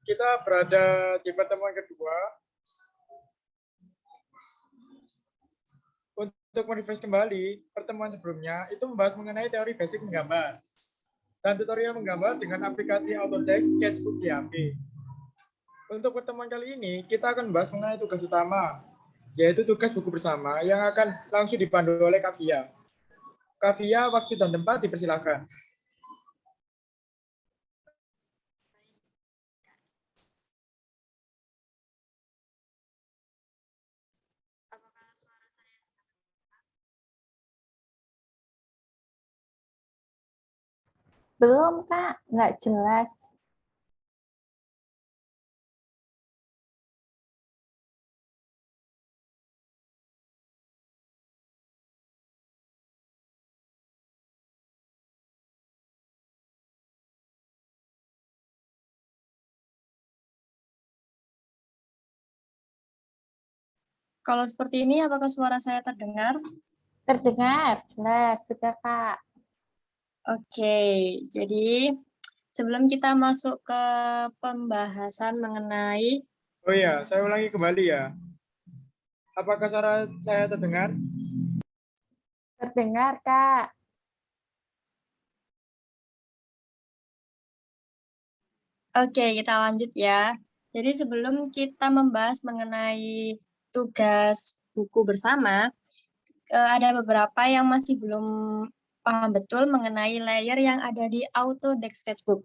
Kita berada di pertemuan kedua untuk merefresh kembali pertemuan sebelumnya itu membahas mengenai teori basic menggambar dan tutorial menggambar dengan aplikasi Autodesk Sketchbook di HP. Untuk pertemuan kali ini kita akan membahas mengenai tugas utama, yaitu tugas buku bersama yang akan langsung dipandu oleh Kavia. Kavia, waktu dan tempat dipersilakan. Belum, Kak. Nggak jelas. Kalau seperti ini, apakah suara saya terdengar? Terdengar, jelas. Sudah, Kak. Oke, jadi sebelum kita masuk ke pembahasan mengenai... Oh iya, saya ulangi kembali ya. Apakah suara saya terdengar? Terdengar, Kak. Oke, kita lanjut ya. Jadi sebelum kita membahas mengenai tugas buku bersama, ada beberapa yang masih belum paham betul mengenai layer yang ada di Autodesk Sketchbook.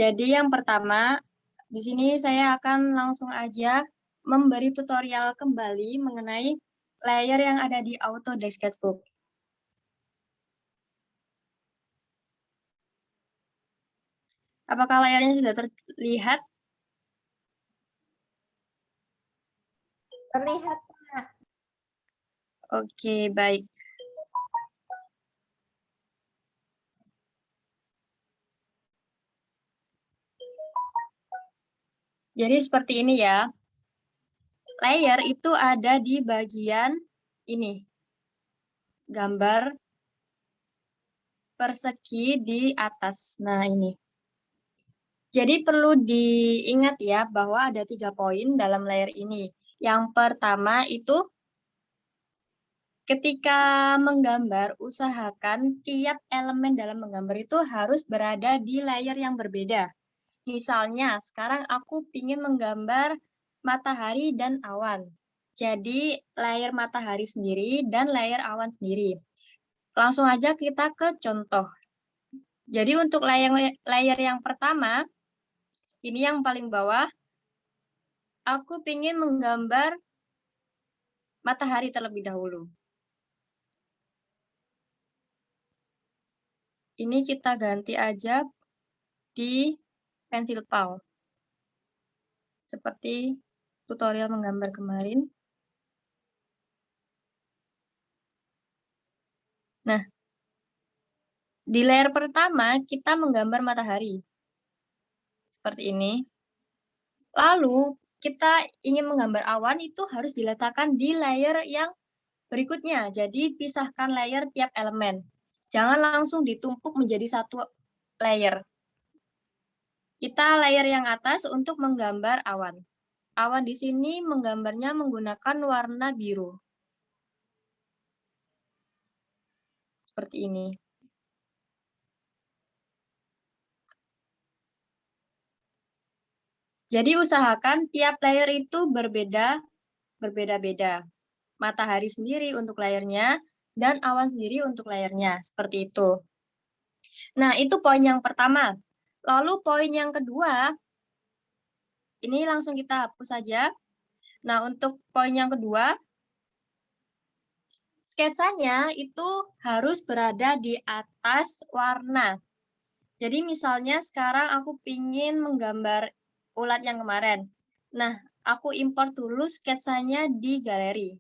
Jadi yang pertama, di sini saya akan langsung aja memberi tutorial kembali mengenai layer yang ada di Autodesk Sketchbook. Apakah layarnya sudah terlihat? Terlihat, Kak. Oke, baik. Jadi seperti ini ya. Layer itu ada di bagian ini. Gambar persegi di atas. Nah, ini. Jadi perlu diingat ya bahwa ada 3 poin dalam layer ini. Yang pertama itu ketika menggambar, usahakan tiap elemen dalam menggambar itu harus berada di layer yang berbeda. Misalnya, sekarang aku ingin menggambar matahari dan awan. Jadi, layer matahari sendiri dan layer awan sendiri. Langsung aja kita ke contoh. Jadi, untuk layer yang pertama, ini yang paling bawah, aku ingin menggambar matahari terlebih dahulu. Ini kita ganti aja di pensil pal. Seperti tutorial menggambar kemarin. Nah, di layer pertama kita menggambar matahari. Seperti ini. Lalu, kita ingin menggambar awan itu harus diletakkan di layer yang berikutnya. Jadi, pisahkan layer tiap elemen. Jangan langsung ditumpuk menjadi satu layer. Kita layer yang atas untuk menggambar awan. Awan di sini menggambarnya menggunakan warna biru. Seperti ini. Jadi usahakan tiap layer itu berbeda-beda. Matahari sendiri untuk layernya, dan awan sendiri untuk layernya. Seperti itu. Nah, itu poin yang pertama. Lalu poin yang kedua, ini langsung kita hapus saja. Nah, untuk poin yang kedua, sketsanya itu harus berada di atas warna. Jadi misalnya sekarang aku ingin menggambar ulat yang kemarin. Nah, aku import dulu sketsanya di galeri.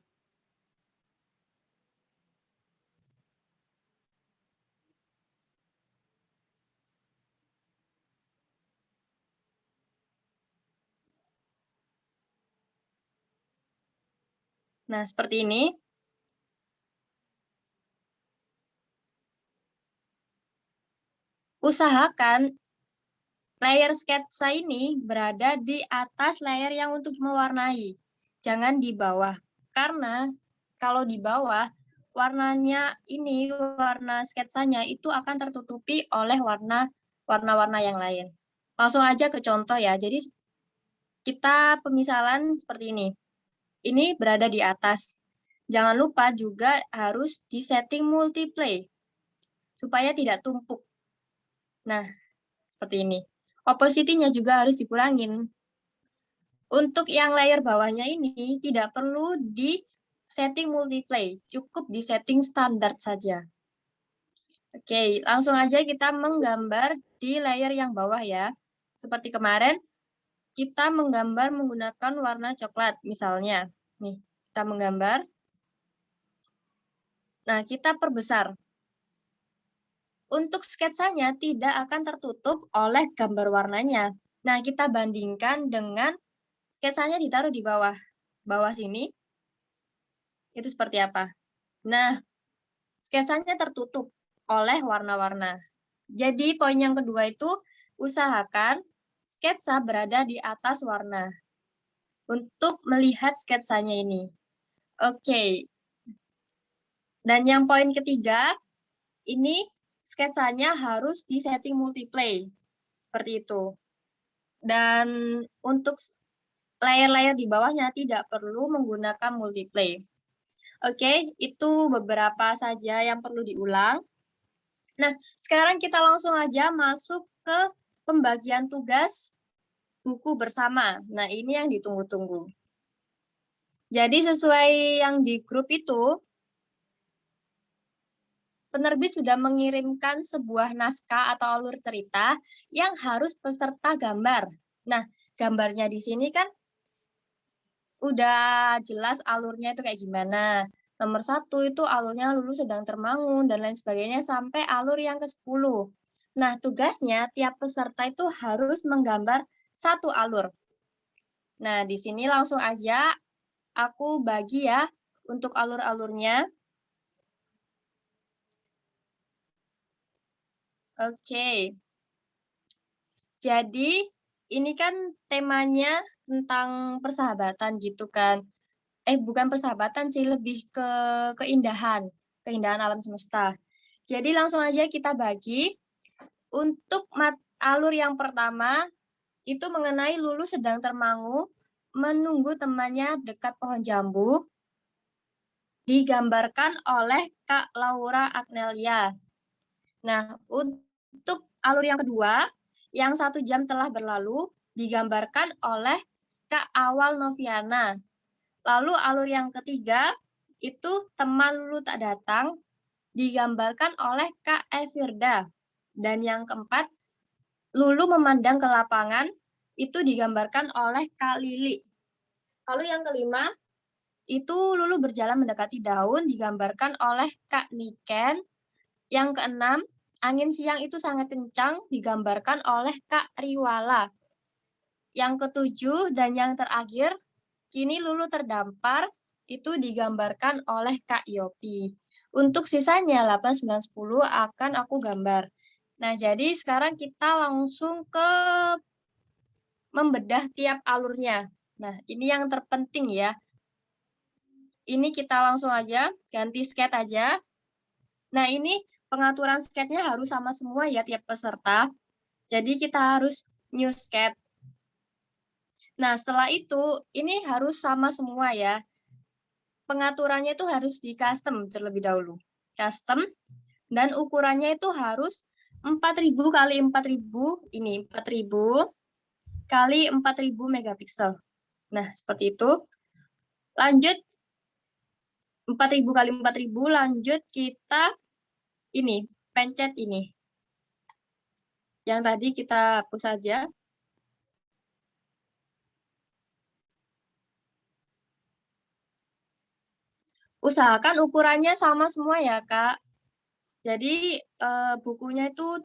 Nah, seperti ini. Usahakan layer sketsa ini berada di atas layer yang untuk mewarnai, jangan di bawah. Karena kalau di bawah, warnanya ini, warna sketsanya itu akan tertutupi oleh warna-warna yang lain. Langsung aja ke contoh ya. Jadi kita pemisalan seperti ini. Ini berada di atas. Jangan lupa juga harus disetting multiply supaya tidak tumpuk. Nah, seperti ini. Opacity-nya juga harus dikurangin. Untuk yang layer bawahnya ini tidak perlu di setting multiply, cukup di setting standar saja. Oke, langsung aja kita menggambar di layer yang bawah ya. Seperti kemarin, kita menggambar menggunakan warna coklat misalnya. Nih, kita menggambar. Nah, kita perbesar. Untuk sketsanya tidak akan tertutup oleh gambar warnanya. Nah, kita bandingkan dengan sketsanya ditaruh di bawah sini. Itu seperti apa? Nah, sketsanya tertutup oleh warna-warna. Jadi, poin yang kedua itu usahakan sketsa berada di atas warna untuk melihat sketsanya ini. Oke. Dan yang poin ketiga, ini sketsanya harus di setting multiply. Seperti itu. Dan untuk layer-layer di bawahnya tidak perlu menggunakan multiply. Oke, itu beberapa saja yang perlu diulang. Nah, sekarang kita langsung aja masuk ke pembagian tugas buku bersama. Nah, ini yang ditunggu-tunggu. Jadi sesuai yang di grup itu, penerbit sudah mengirimkan sebuah naskah atau alur cerita yang harus peserta gambar. Nah, gambarnya di sini kan udah jelas alurnya itu kayak gimana. Nomor 1 itu alurnya lulu sedang termangun dan lain sebagainya sampai alur yang ke-10. Nah, tugasnya tiap peserta itu harus menggambar satu alur. Nah, di sini langsung aja aku bagi ya untuk alur-alurnya. Oke. Jadi, ini kan temanya tentang persahabatan gitu kan. Bukan persahabatan sih, lebih ke keindahan alam semesta. Jadi langsung aja kita bagi. Untuk alur yang pertama, itu mengenai Lulu sedang termangu, menunggu temannya dekat pohon jambu, digambarkan oleh Kak Laura Agnelia. Nah, untuk alur yang kedua, yang 1 jam telah berlalu, digambarkan oleh Kak Awal Noviana. Lalu alur yang ketiga, itu teman Lulu tak datang, digambarkan oleh Kak Evirda. Dan yang keempat, Lulu memandang ke lapangan, itu digambarkan oleh Kak Lili. Lalu yang kelima, itu Lulu berjalan mendekati daun, digambarkan oleh Kak Niken. Yang keenam, angin siang itu sangat kencang, digambarkan oleh Kak Riwala. Yang ketujuh dan yang terakhir, kini Lulu terdampar, itu digambarkan oleh Kak Yopi. Untuk sisanya 8, 9, 10 akan aku gambar. Nah, jadi sekarang kita langsung ke membedah tiap alurnya. Nah, ini yang terpenting ya. Ini kita langsung aja ganti sketch aja. Nah, ini pengaturan sketch-nya harus sama semua ya tiap peserta. Jadi kita harus new sketch. Nah, setelah itu ini harus sama semua ya. Pengaturannya itu harus di custom terlebih dahulu. Custom dan ukurannya itu harus 4000 kali 4000, ini 4000 kali 4000 megapiksel. Nah, seperti itu. Lanjut 4000 kali 4000, lanjut kita ini, pencet ini. Yang tadi kita hapus saja. Usahakan ukurannya sama semua ya, Kak. Jadi bukunya itu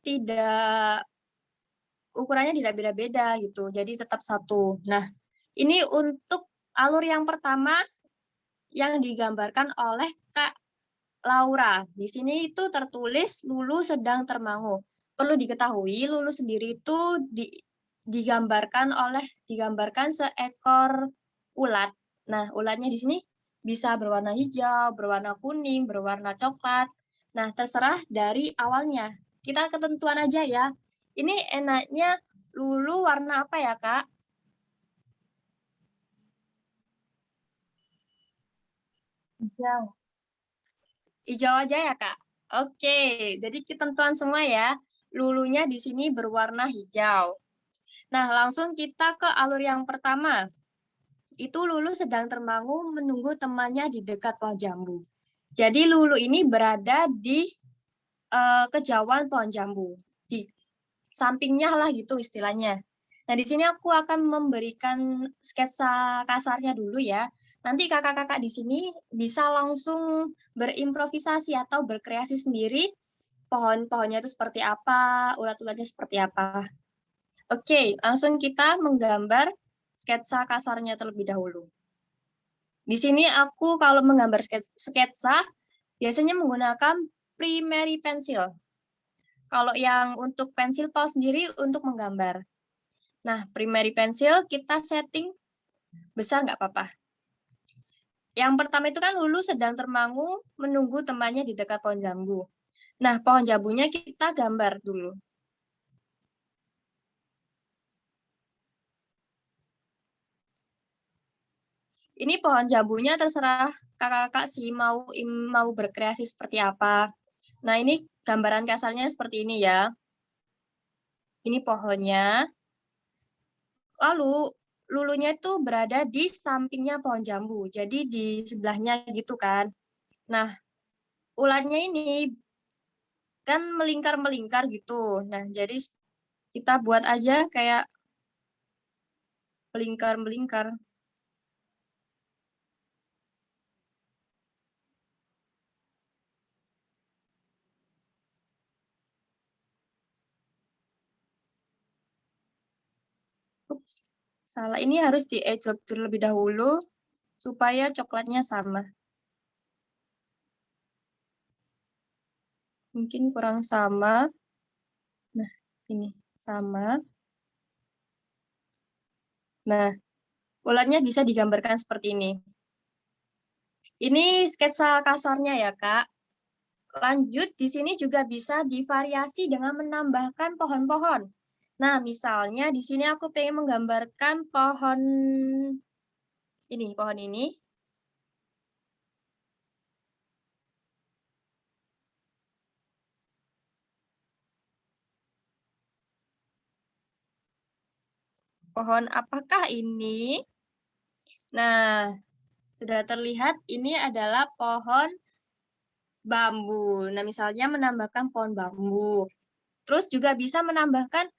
ukurannya tidak beda-beda gitu. Jadi tetap satu. Nah, ini untuk alur yang pertama yang digambarkan oleh Kak Laura. Di sini itu tertulis Lulu sedang termangu. Perlu diketahui, Lulu sendiri itu digambarkan seekor ulat. Nah, ulatnya di sini bisa berwarna hijau, berwarna kuning, berwarna coklat. Nah, terserah dari awalnya. Kita ketentuan aja ya. Ini enaknya Lulu warna apa ya, Kak? Hijau. Hijau aja ya, Kak? Oke, jadi ketentuan semua ya. Lulunya di sini berwarna hijau. Nah, langsung kita ke alur yang pertama. Itu Lulu sedang termangu menunggu temannya di dekat pohon jambu. Jadi Lulu ini berada di kejauhan pohon jambu. Di sampingnya lah gitu istilahnya. Nah, di sini aku akan memberikan sketsa kasarnya dulu ya. Nanti kakak-kakak di sini bisa langsung berimprovisasi atau berkreasi sendiri. Pohon-pohonnya itu seperti apa, ulat-ulatnya seperti apa. Oke, langsung kita menggambar sketsa kasarnya terlebih dahulu. Di sini aku kalau menggambar sketsa, biasanya menggunakan primary pencil. Kalau yang untuk pensil paus sendiri untuk menggambar. Nah, primary pencil kita setting besar nggak apa-apa. Yang pertama itu kan Lulu sedang termangu menunggu temannya di dekat pohon jambu. Nah, pohon jambunya kita gambar dulu. Ini pohon jambunya terserah kakak-kakak sih mau berkreasi seperti apa. Nah, ini gambaran kasarnya seperti ini ya. Ini pohonnya. Lalu lulunya itu berada di sampingnya pohon jambu. Jadi di sebelahnya gitu kan. Nah, ulatnya ini kan melingkar-melingkar gitu. Nah, jadi kita buat aja kayak melingkar-melingkar. Ups, salah. Ini harus di airdrop terlebih dahulu supaya coklatnya sama. Mungkin kurang sama. Nah, ini sama. Nah, ulatnya bisa digambarkan seperti ini. Ini sketsa kasarnya ya, Kak. Lanjut, di sini juga bisa divariasi dengan menambahkan pohon-pohon. Nah, misalnya di sini aku pengen menggambarkan pohon ini. Pohon apakah ini? Nah, sudah terlihat ini adalah pohon bambu. Nah, misalnya menambahkan pohon bambu. Terus juga bisa menambahkan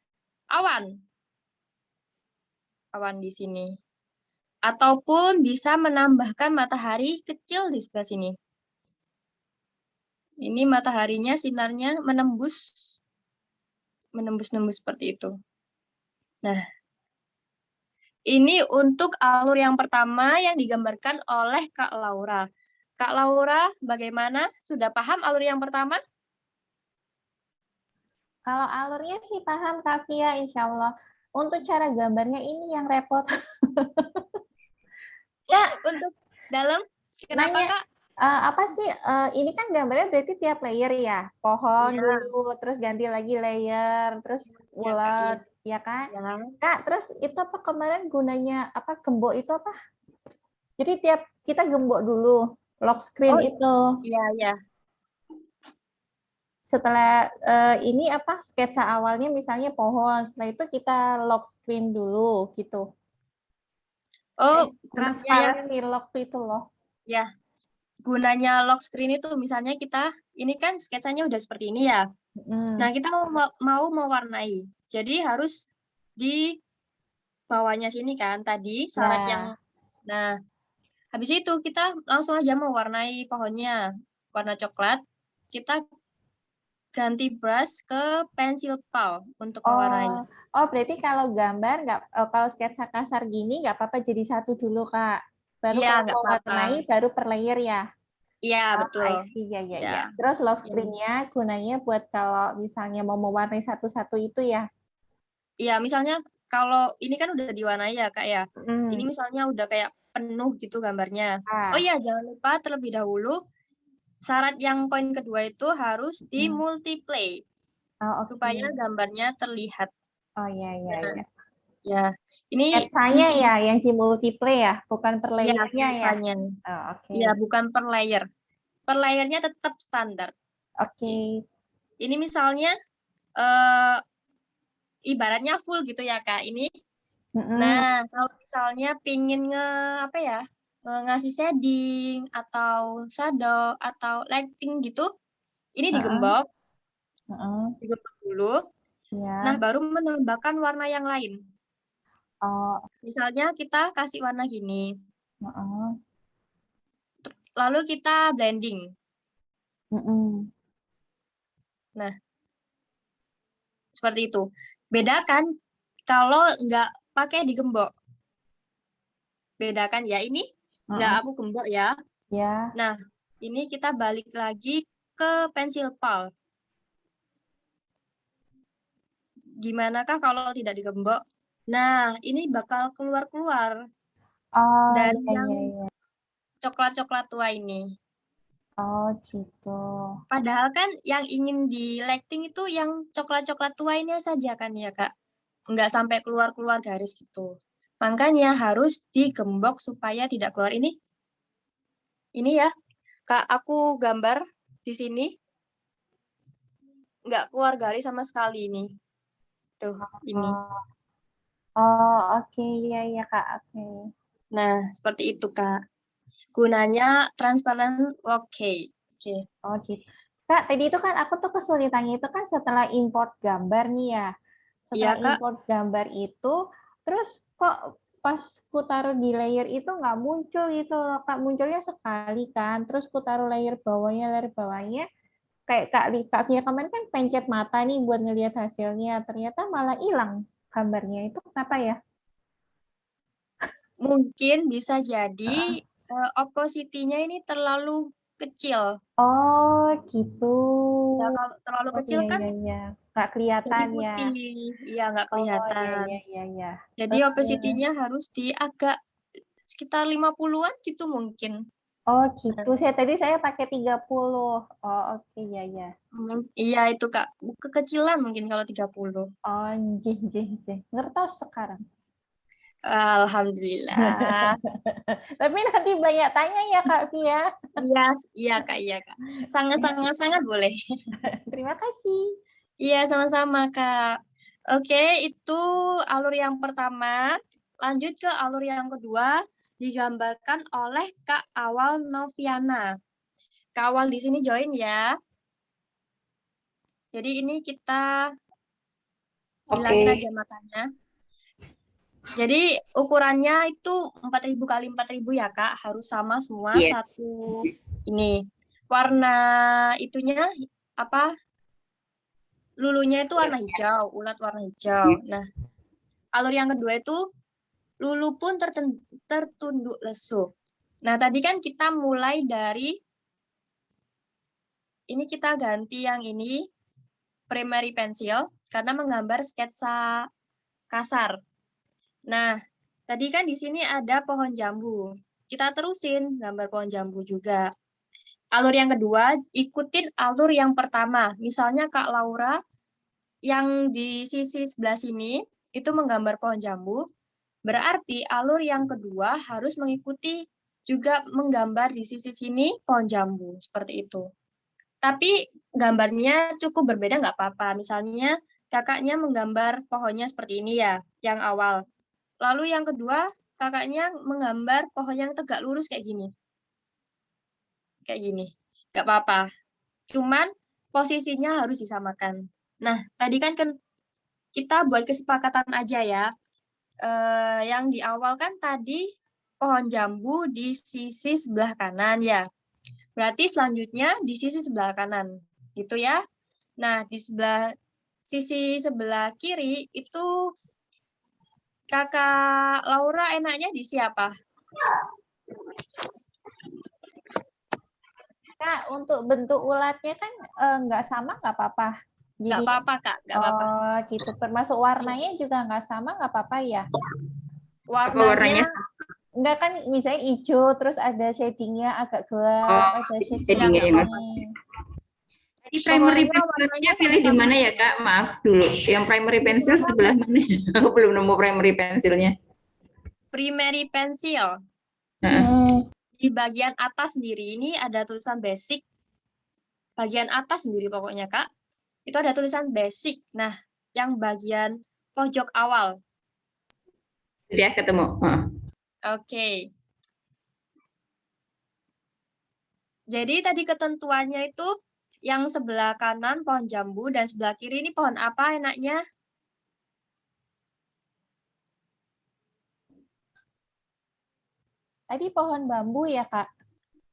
awan. Awan di sini. Ataupun bisa menambahkan matahari kecil di sebelah sini. Ini mataharinya sinarnya menembus seperti itu. Nah, ini untuk alur yang pertama yang digambarkan oleh Kak Laura. Kak Laura, bagaimana? Sudah paham alur yang pertama? Kalau alurnya sih paham, Kak Fia, insya Allah. Untuk cara gambarnya ini yang repot. Kak, Untuk dalam, kenapa nanya, Kak? apa sih, ini kan gambarnya berarti tiap layer ya? Pohon Iya, dulu, terus ganti lagi layer, terus ya Kak, iya. ulet, ya kan? Ya. Kak, terus itu apa kemarin gunanya, apa gembok itu apa? Jadi tiap kita gembok dulu, lock screen Oh, itu. iya, iya. Setelah ini apa sketsa awalnya misalnya pohon, setelah itu kita lock screen dulu gitu. Oh, gunanya yang Transparansi lock itu loh. ya, gunanya lock screen itu misalnya kita ini kan sketsanya udah seperti ini ya. Nah, kita mau mewarnai. Jadi harus di bawahnya sini kan tadi syarat yang Ya. nah, habis itu kita langsung aja mewarnai pohonnya warna coklat. Kita ganti brush ke pensil pal untuk mewarnai. Oh, berarti kalau gambar nggak, kalau sketsa kasar gini nggak apa-apa jadi satu dulu Kak. Baru Iya, kalau nggak mau apa-apa. warnai baru per layer ya. Iya, Oh, betul. I see, ya, ya, Ya. ya. Terus lock Ya. screen-nya gunanya buat kalau misalnya mau mewarnai satu-satu itu ya. Iya, misalnya kalau ini kan udah diwarnai ya Kak ya. Ini Mm. misalnya udah kayak penuh gitu gambarnya. Oh Ah, iya, jangan lupa terlebih dahulu syarat yang poin kedua itu harus di mm. multiplay Oh, supaya oke. gambarnya terlihat. Oh ya ya Nah, ya. ya, ini Sketsanya inti ya yang di multiplay ya, bukan per ya layernya ya. sketsanya. Oh, oke. Ya, bukan per layer. Per layernya tetap standar. Oke. Ini misalnya eh, ibaratnya full gitu ya Kak. Ini. Mm-mm. Nah, kalau misalnya pingin apa ya? Ngasih shading atau shadow atau lighting gitu, ini Heeh, digembok, heeh. digembok dulu. Nah, Ya. baru menambahkan warna yang lain. Oh, Misalnya kita kasih warna gini, heeh. lalu kita blending. Mm-mm. Nah, seperti itu. Bedakan kalau nggak pakai digembok. Bedakan ya, ini nggak Heeh. aku gembok ya. Ya. Nah, ini kita balik lagi ke pensil pal. Gimana kah kalau tidak digembok? Nah, ini bakal keluar-keluar Oh, dari ya yang ya ya. coklat-coklat tua ini. Oh, gitu. Padahal kan yang ingin di lighting itu yang coklat-coklat tua ini saja kan ya, Kak. Nggak sampai keluar-keluar garis gitu. Makanya harus digembok supaya tidak keluar ini. Ini ya, Kak, aku gambar di sini nggak keluar garis sama sekali ini. Tuh, ini. Oh, oh, oke ya ya Kak. Oke. Nah, seperti itu, Kak. Gunanya transparent oke. Oke. Oh, gitu. Kak, tadi itu kan aku tuh kesulitannya itu kan setelah import gambar nih ya. Iya, Setelah Kak. import gambar itu, terus kok pas ku taruh di layer itu nggak muncul gitu loh, Kak. Munculnya sekali kan. Terus ku taruh layer bawahnya, kayak Kak Via kemarin kan pencet mata nih buat ngelihat hasilnya. Ternyata malah hilang gambarnya. Itu kenapa ya? Mungkin bisa jadi Heeh. opacity-nya ini terlalu kecil. Oh, gitu. Ya, kalau terlalu Oh, kecil iya, kan iya, iya. Nggak jadi kelihatan ya. putih. Iya, nggak Oh, iya, kelihatan. iya, iya, iya. Jadi opacity-nya harus di agak sekitar 50-an gitu mungkin. Oh, Nah, gitu. Saya pakai 30. Oh, oke, ya, ya. iya itu Kak. Kekecilan mungkin kalau 30. Oh, jih, jih, jih. Ngertos sekarang. Alhamdulillah. Tapi nanti banyak tanya ya, Kak Via. Iya, iya Kak, iya Kak. Sangat-sangat sangat boleh. Terima kasih. Iya, sama-sama Kak. Oke, itu alur yang pertama. Lanjut ke alur yang kedua, digambarkan oleh Kak Awal Noviana. Kak Awal di sini join ya. Jadi ini kita hilangin Oke, aja matanya. Jadi ukurannya itu 4000 kali 4000 ya Kak, harus sama semua iya. satu ini. Warna itunya apa? Lulunya itu warna hijau, ulat warna hijau. Nah, alur yang kedua itu lulu pun tertunduk lesu. Nah, tadi kan kita mulai dari ini kita ganti yang ini primary pencil karena menggambar sketsa kasar. Nah, tadi kan di sini ada pohon jambu. Kita terusin gambar pohon jambu juga. Alur yang kedua, ikutin alur yang pertama. Misalnya Kak Laura yang di sisi sebelah sini itu menggambar pohon jambu. Berarti alur yang kedua harus mengikuti juga menggambar di sisi sini pohon jambu. Seperti itu. Tapi gambarnya cukup berbeda nggak apa-apa. Misalnya kakaknya menggambar pohonnya seperti ini ya, yang awal. Lalu yang kedua, kakaknya menggambar pohon yang tegak lurus kayak gini. Kayak gini. Nggak apa-apa. Cuman posisinya harus disamakan. Nah, tadi kan kita buat kesepakatan aja ya. Yang di awal kan tadi pohon jambu di sisi sebelah kanan ya. Berarti selanjutnya di sisi sebelah kanan. Gitu ya. Nah, di sisi sebelah kiri itu Kakak Laura enaknya di siapa? Kak, untuk bentuk ulatnya kan nggak sama nggak apa-apa. Nggak Jadi, apa-apa, Kak. Nggak apa-apa. oh gitu. Termasuk warnanya juga nggak sama, nggak apa-apa ya? Apa warnanya? Enggak kan, misalnya hijau, terus ada shadingnya agak gelap, Oh, ada shadingnya yang shading apa? kuning. Tadi primary Pokoknya pensilnya warnanya pilih di sama-sama mana ya aja. Kak? Maaf dulu. Yang primary pensil sebelah mana? Aku belum nemu primary pensilnya. Primary pencil. Heeh. Di bagian atas sendiri ini ada tulisan basic. Bagian atas sendiri pokoknya, Kak. Itu ada tulisan basic. Nah, yang bagian pojok awal. Sudah ketemu. Heeh. Oke. Jadi tadi ketentuannya itu yang sebelah kanan pohon jambu dan sebelah kiri ini pohon apa enaknya? Tadi pohon bambu ya, Kak?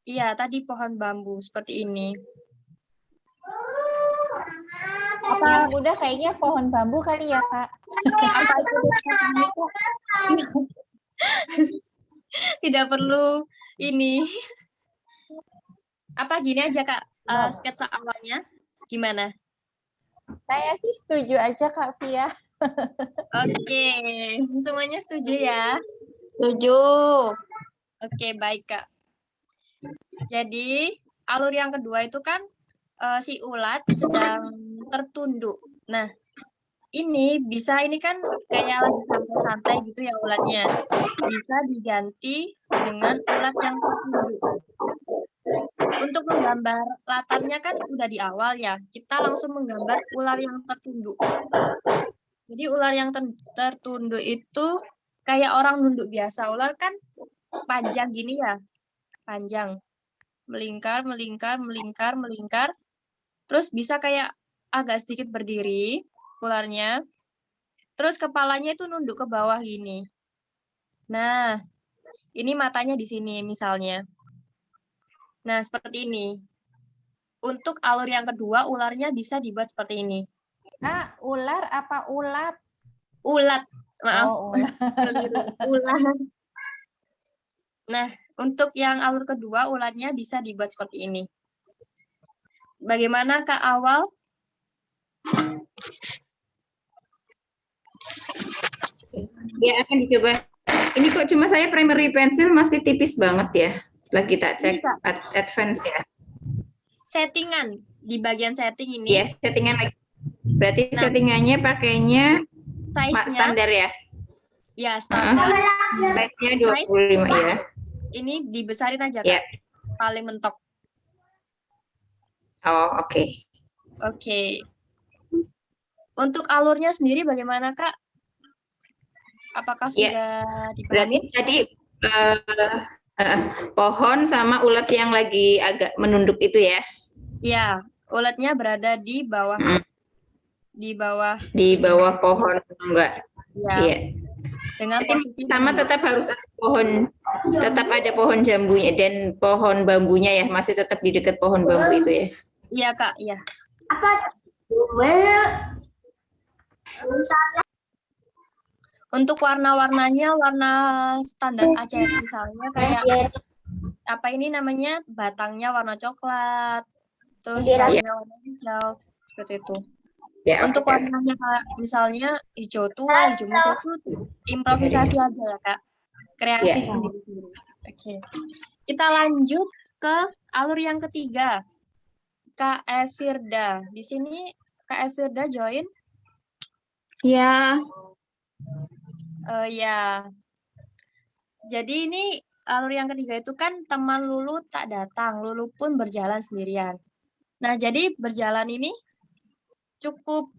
Iya, tadi pohon bambu seperti ini. Yang mudah kayaknya pohon bambu kali ya, Kak? Apa itu tidak perlu ini. Apa gini aja, Kak, sketsa awalnya gimana? Saya sih setuju aja, Kak Via. Oke, semuanya setuju ya? Setuju. Oke, baik, Kak. Jadi, alur yang kedua itu kan si ulat sedang tertunduk. Nah, ini kan kayak lagi santai-santai gitu ya ulatnya. Bisa diganti dengan ulat yang tertunduk. Untuk menggambar latarnya kan udah di awal ya. Kita langsung menggambar ular yang tertunduk. Jadi ular yang tertunduk itu kayak orang nunduk biasa. Ular kan panjang gini ya. Panjang. Melingkar, melingkar, melingkar, melingkar. Terus bisa kayak agak sedikit berdiri ularnya. Terus kepalanya itu nunduk ke bawah gini. Nah, ini matanya di sini misalnya. Nah, seperti ini. Untuk alur yang kedua, ularnya bisa dibuat seperti ini. Ah, ular apa ulat? Ulat, maaf. Oh, ulat. Ulat. Nah, untuk yang alur kedua, ulatnya bisa dibuat seperti ini. Bagaimana, Kak, awal? Ya akan dicoba. Ini kok cuma saya primary pencil masih tipis banget ya. Setelah kita cek Ini, Kak. advance ya. Settingan. Di bagian setting ini, Ya, settingan lagi. Berarti Nah. settingannya pakainya size-nya, standar ya. ya standar. Size-nya 25 ya. Ini dibesarin aja, Kak. Ya. Paling mentok. Oh, oke. Oke. Untuk alurnya sendiri bagaimana, Kak? Apakah Ya. sudah Berarti dipahami? tadi pohon sama ulat yang lagi agak menunduk itu ya. Ya, ulatnya berada di bawah. Di bawah. Di bawah pohon enggak. Ya. Iya. Dengan Jadi posisi sama tetap harus ada pohon, tetap ada pohon jambunya dan pohon bambunya ya, masih tetap di dekat pohon bambu itu ya. Iya, Kak, iya. Untuk warna-warnanya warna standar aja ya. Misalnya kayak apa ini namanya? Batangnya warna coklat. Terus daunnya warna hijau, seperti itu. Ya, Untuk oke. warnanya Kak, misalnya hijau tua, hijau muda itu improvisasi aja ya, Kak. Kreasi Ya. sendiri-sendiri. Oke. Kita lanjut ke alur yang ketiga. Kak Firda. Di sini Kak Firda join. Ya. Ya. Jadi ini alur yang ketiga itu kan teman Lulu tak datang, Lulu pun berjalan sendirian. Nah, jadi berjalan ini cukup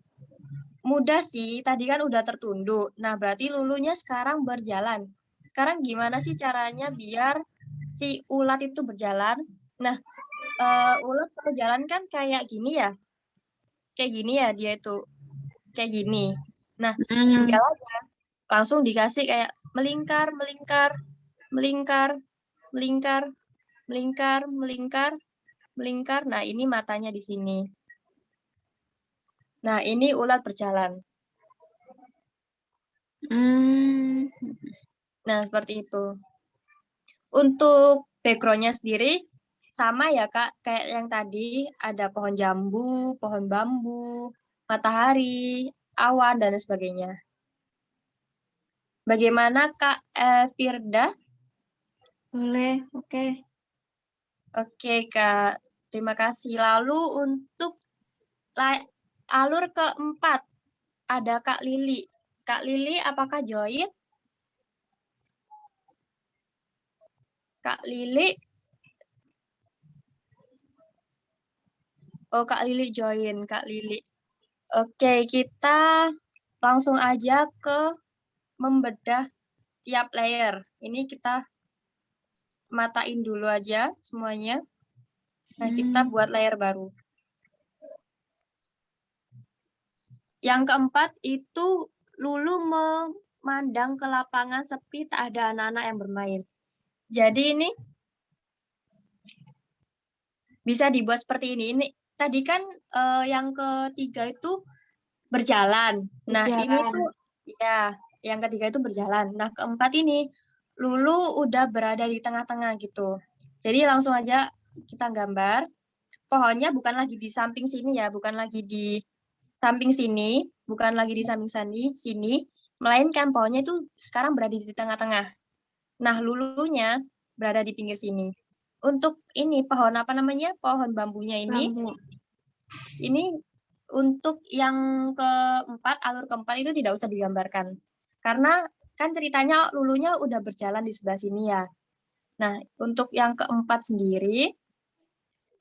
mudah sih, tadi kan udah tertunduk. Nah, berarti Lulunya sekarang berjalan. Sekarang gimana sih caranya biar si ulat itu berjalan? Nah, ulat berjalan kan kayak gini ya. Kayak gini ya dia itu. Kayak gini. Nah, tinggal aja. Langsung dikasih kayak melingkar, melingkar, melingkar, melingkar, melingkar, melingkar, melingkar. Nah, ini matanya di sini. Nah, ini ulat berjalan. Nah, seperti itu. Untuk background-nya sendiri, sama ya, Kak. Kayak yang tadi, ada pohon jambu, pohon bambu, matahari, awan, dan sebagainya. Bagaimana Kak Firda? Boleh. Oke. Oke Kak, terima kasih. Lalu untuk alur keempat, ada Kak Lili. Kak Lili, apakah join? Kak Lili? Oh, Kak Lili join, Kak Lili. Oke, kita langsung aja ke membedah tiap layer. Ini kita matain dulu aja semuanya. Nah, kita buat layer baru. Yang keempat itu Lulu memandang ke lapangan sepi, tak ada anak-anak yang bermain. Jadi ini bisa dibuat seperti ini. Ini tadi kan yang ketiga itu berjalan. Nah, ini tuh ya, yang ketiga itu berjalan. Nah, keempat ini Lulu udah berada di tengah-tengah gitu. Jadi langsung aja kita gambar. Pohonnya bukan lagi di samping sini ya, bukan lagi di samping sini, bukan lagi di samping sini, melainkan pohonnya itu sekarang berada di tengah-tengah. Nah, Lulunya berada di pinggir sini. Untuk ini pohon apa namanya? Pohon bambunya ini. Bambu. Ini untuk yang keempat, alur keempat itu tidak usah digambarkan. Karena kan ceritanya Lulunya udah berjalan di sebelah sini ya. Nah, untuk yang keempat sendiri,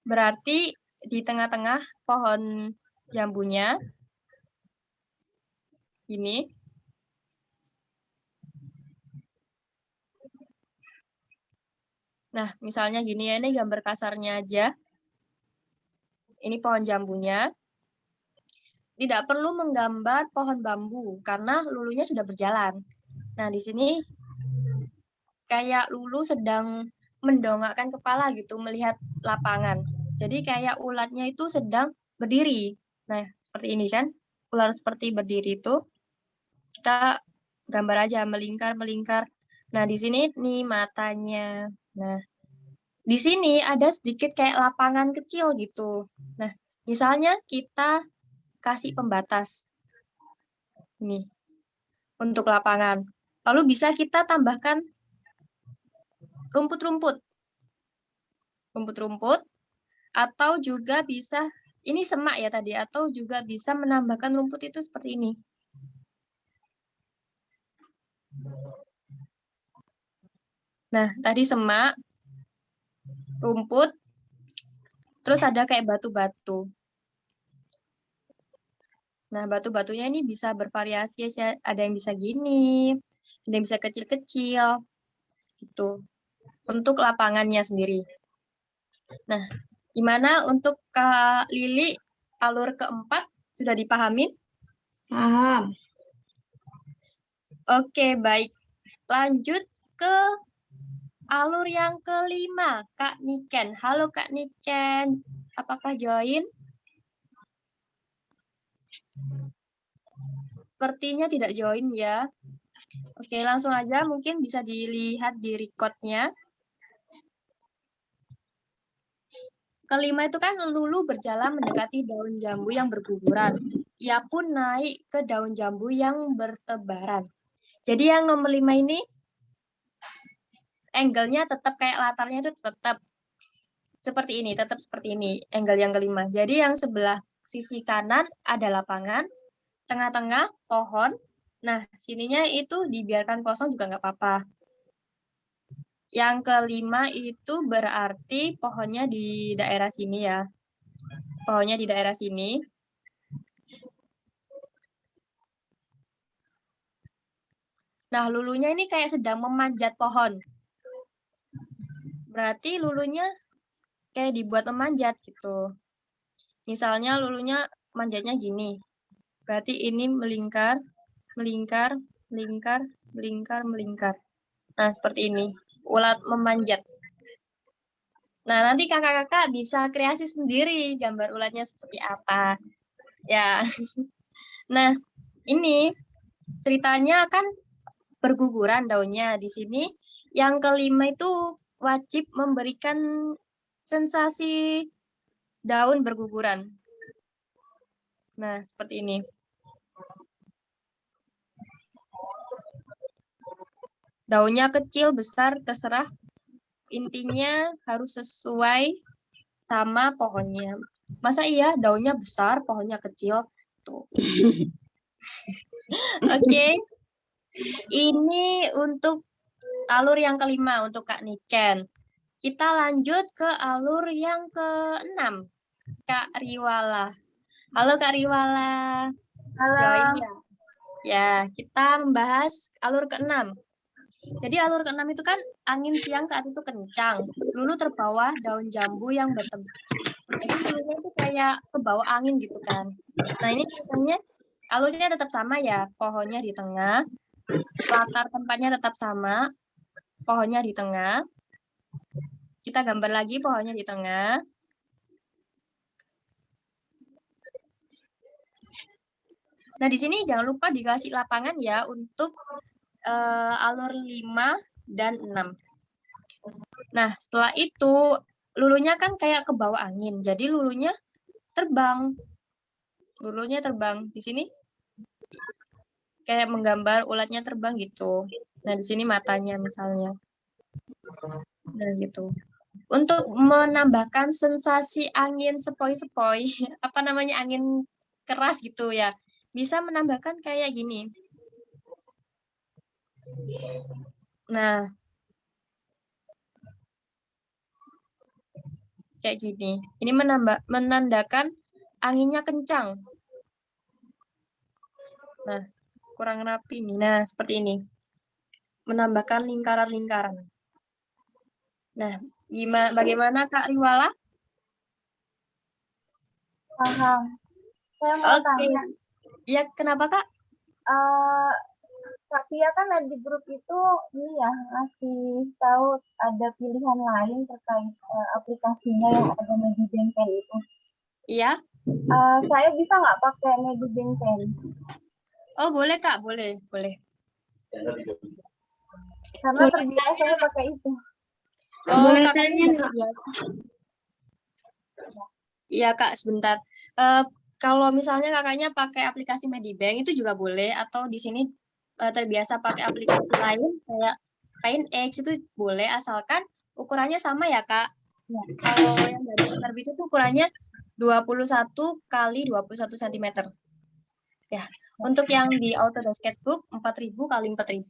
berarti di tengah-tengah pohon jambunya, ini. Nah, misalnya gini ya, ini gambar kasarnya aja. Ini pohon jambunya. Tidak perlu menggambar pohon bambu, karena Lulunya sudah berjalan. Nah, di sini kayak Lulu sedang mendongakkan kepala gitu, melihat lapangan. Jadi kayak ulatnya itu sedang berdiri. Nah, seperti ini kan. Ular seperti berdiri itu, kita gambar aja, melingkar-melingkar. Nah, di sini nih matanya. Nah, di sini ada sedikit kayak lapangan kecil gitu. Nah, misalnya kita kasih pembatas. Ini, untuk lapangan. Lalu bisa kita tambahkan rumput-rumput. Rumput-rumput, atau juga bisa, ini semak ya tadi, atau juga bisa menambahkan rumput itu seperti ini. Nah, tadi semak, rumput, terus ada kayak batu-batu. Nah, batu-batunya ini bisa bervariasi, ada yang bisa gini, ada yang bisa kecil-kecil, gitu. Untuk lapangannya sendiri. Nah, gimana untuk Kak Lili, alur keempat sudah dipahamin? Paham. Oke, baik. Lanjut ke alur yang kelima, Kak Niken. Halo Kak Niken, apakah join? Sepertinya tidak join ya. Oke, langsung aja mungkin bisa dilihat di record-nya. Kelima itu kan Lulu berjalan mendekati daun jambu yang berguguran. Ia pun naik ke daun jambu yang bertebaran. Jadi yang nomor 5 ini, angle-nya tetap kayak latarnya itu tetap seperti ini, tetap seperti ini, angle yang kelima. Jadi yang sebelah sisi kanan ada lapangan, tengah-tengah pohon. Nah, sininya itu dibiarkan kosong juga nggak apa-apa. Yang kelima itu berarti pohonnya di daerah sini ya. Pohonnya di daerah sini. Nah, Lulunya ini kayak sedang memanjat pohon. Berarti Lulunya kayak dibuat memanjat gitu. Misalnya Lulunya manjatnya gini. Berarti ini melingkar, melingkar, melingkar, melingkar, melingkar. Nah, seperti ini. Ulat memanjat. Nah, nanti kakak-kakak bisa kreasi sendiri gambar ulatnya seperti apa. Ya. Nah, ini ceritanya kan berguguran daunnya. Di sini yang kelima itu wajib memberikan sensasi daun berguguran. Nah, seperti ini. Daunnya kecil, besar, terserah. Intinya harus sesuai sama pohonnya. Masa iya daunnya besar, pohonnya kecil? Tuh. Oke. Ini untuk alur yang kelima untuk Kak Niken. Kita lanjut ke alur yang ke-6. Kak Riwala. Halo Kak Riwala. Join ya. Ya, kita membahas alur ke-6. Jadi alur ke-6 itu kan angin siang saat itu kencang. Dulu terbawa daun jambu yang bertembus. Jadi dulunya itu kayak ke bawah angin gitu kan. Nah ini ceritanya alurnya tetap sama ya. Pohonnya di tengah. Latar tempatnya tetap sama. Pohonnya di tengah. Kita gambar lagi pohonnya di tengah. Nah di sini jangan lupa dikasih lapangan ya untuk alur 5 dan 6. Nah, setelah itu lulunya kan kayak ke bawah angin. Jadi lulunya terbang. Lulunya terbang. Di sini kayak menggambar ulatnya terbang gitu. Nah, di sini matanya misalnya. Nah, gitu. Untuk menambahkan sensasi angin sepoi-sepoi, apa namanya angin keras gitu ya. Bisa menambahkan kayak gini. Nah, kayak gini. Ini menandakan anginnya kencang. Nah, kurang rapi nih. Nah, seperti ini. Menambahkan lingkaran-lingkaran. Nah, bagaimana Kak Riwala? Paham. Saya mau Oke. tanya, Ya, kenapa Kak? Kak Tia kan ada di grup itu ini ya ngasih tahu ada pilihan lain terkait aplikasinya yang ada Medibank Pen itu. Iya? Saya bisa nggak pakai Medibank Pen? Oh, boleh Kak, boleh. Karena terbiasa saya pakai itu. Oh, Boleh Kakaknya tanya udah nggak? terbiasa. Iya Kak, sebentar. Kalau misalnya kakaknya pakai aplikasi Medibank itu juga boleh, atau di sini terbiasa pakai aplikasi lain kayak PaintX itu boleh, asalkan ukurannya sama ya Kak. Ya. Kalau yang dari penerbit itu ukurannya 21 kali 21 cm. Ya, untuk yang di Autodesk Sketchbook 4000 kali 4000.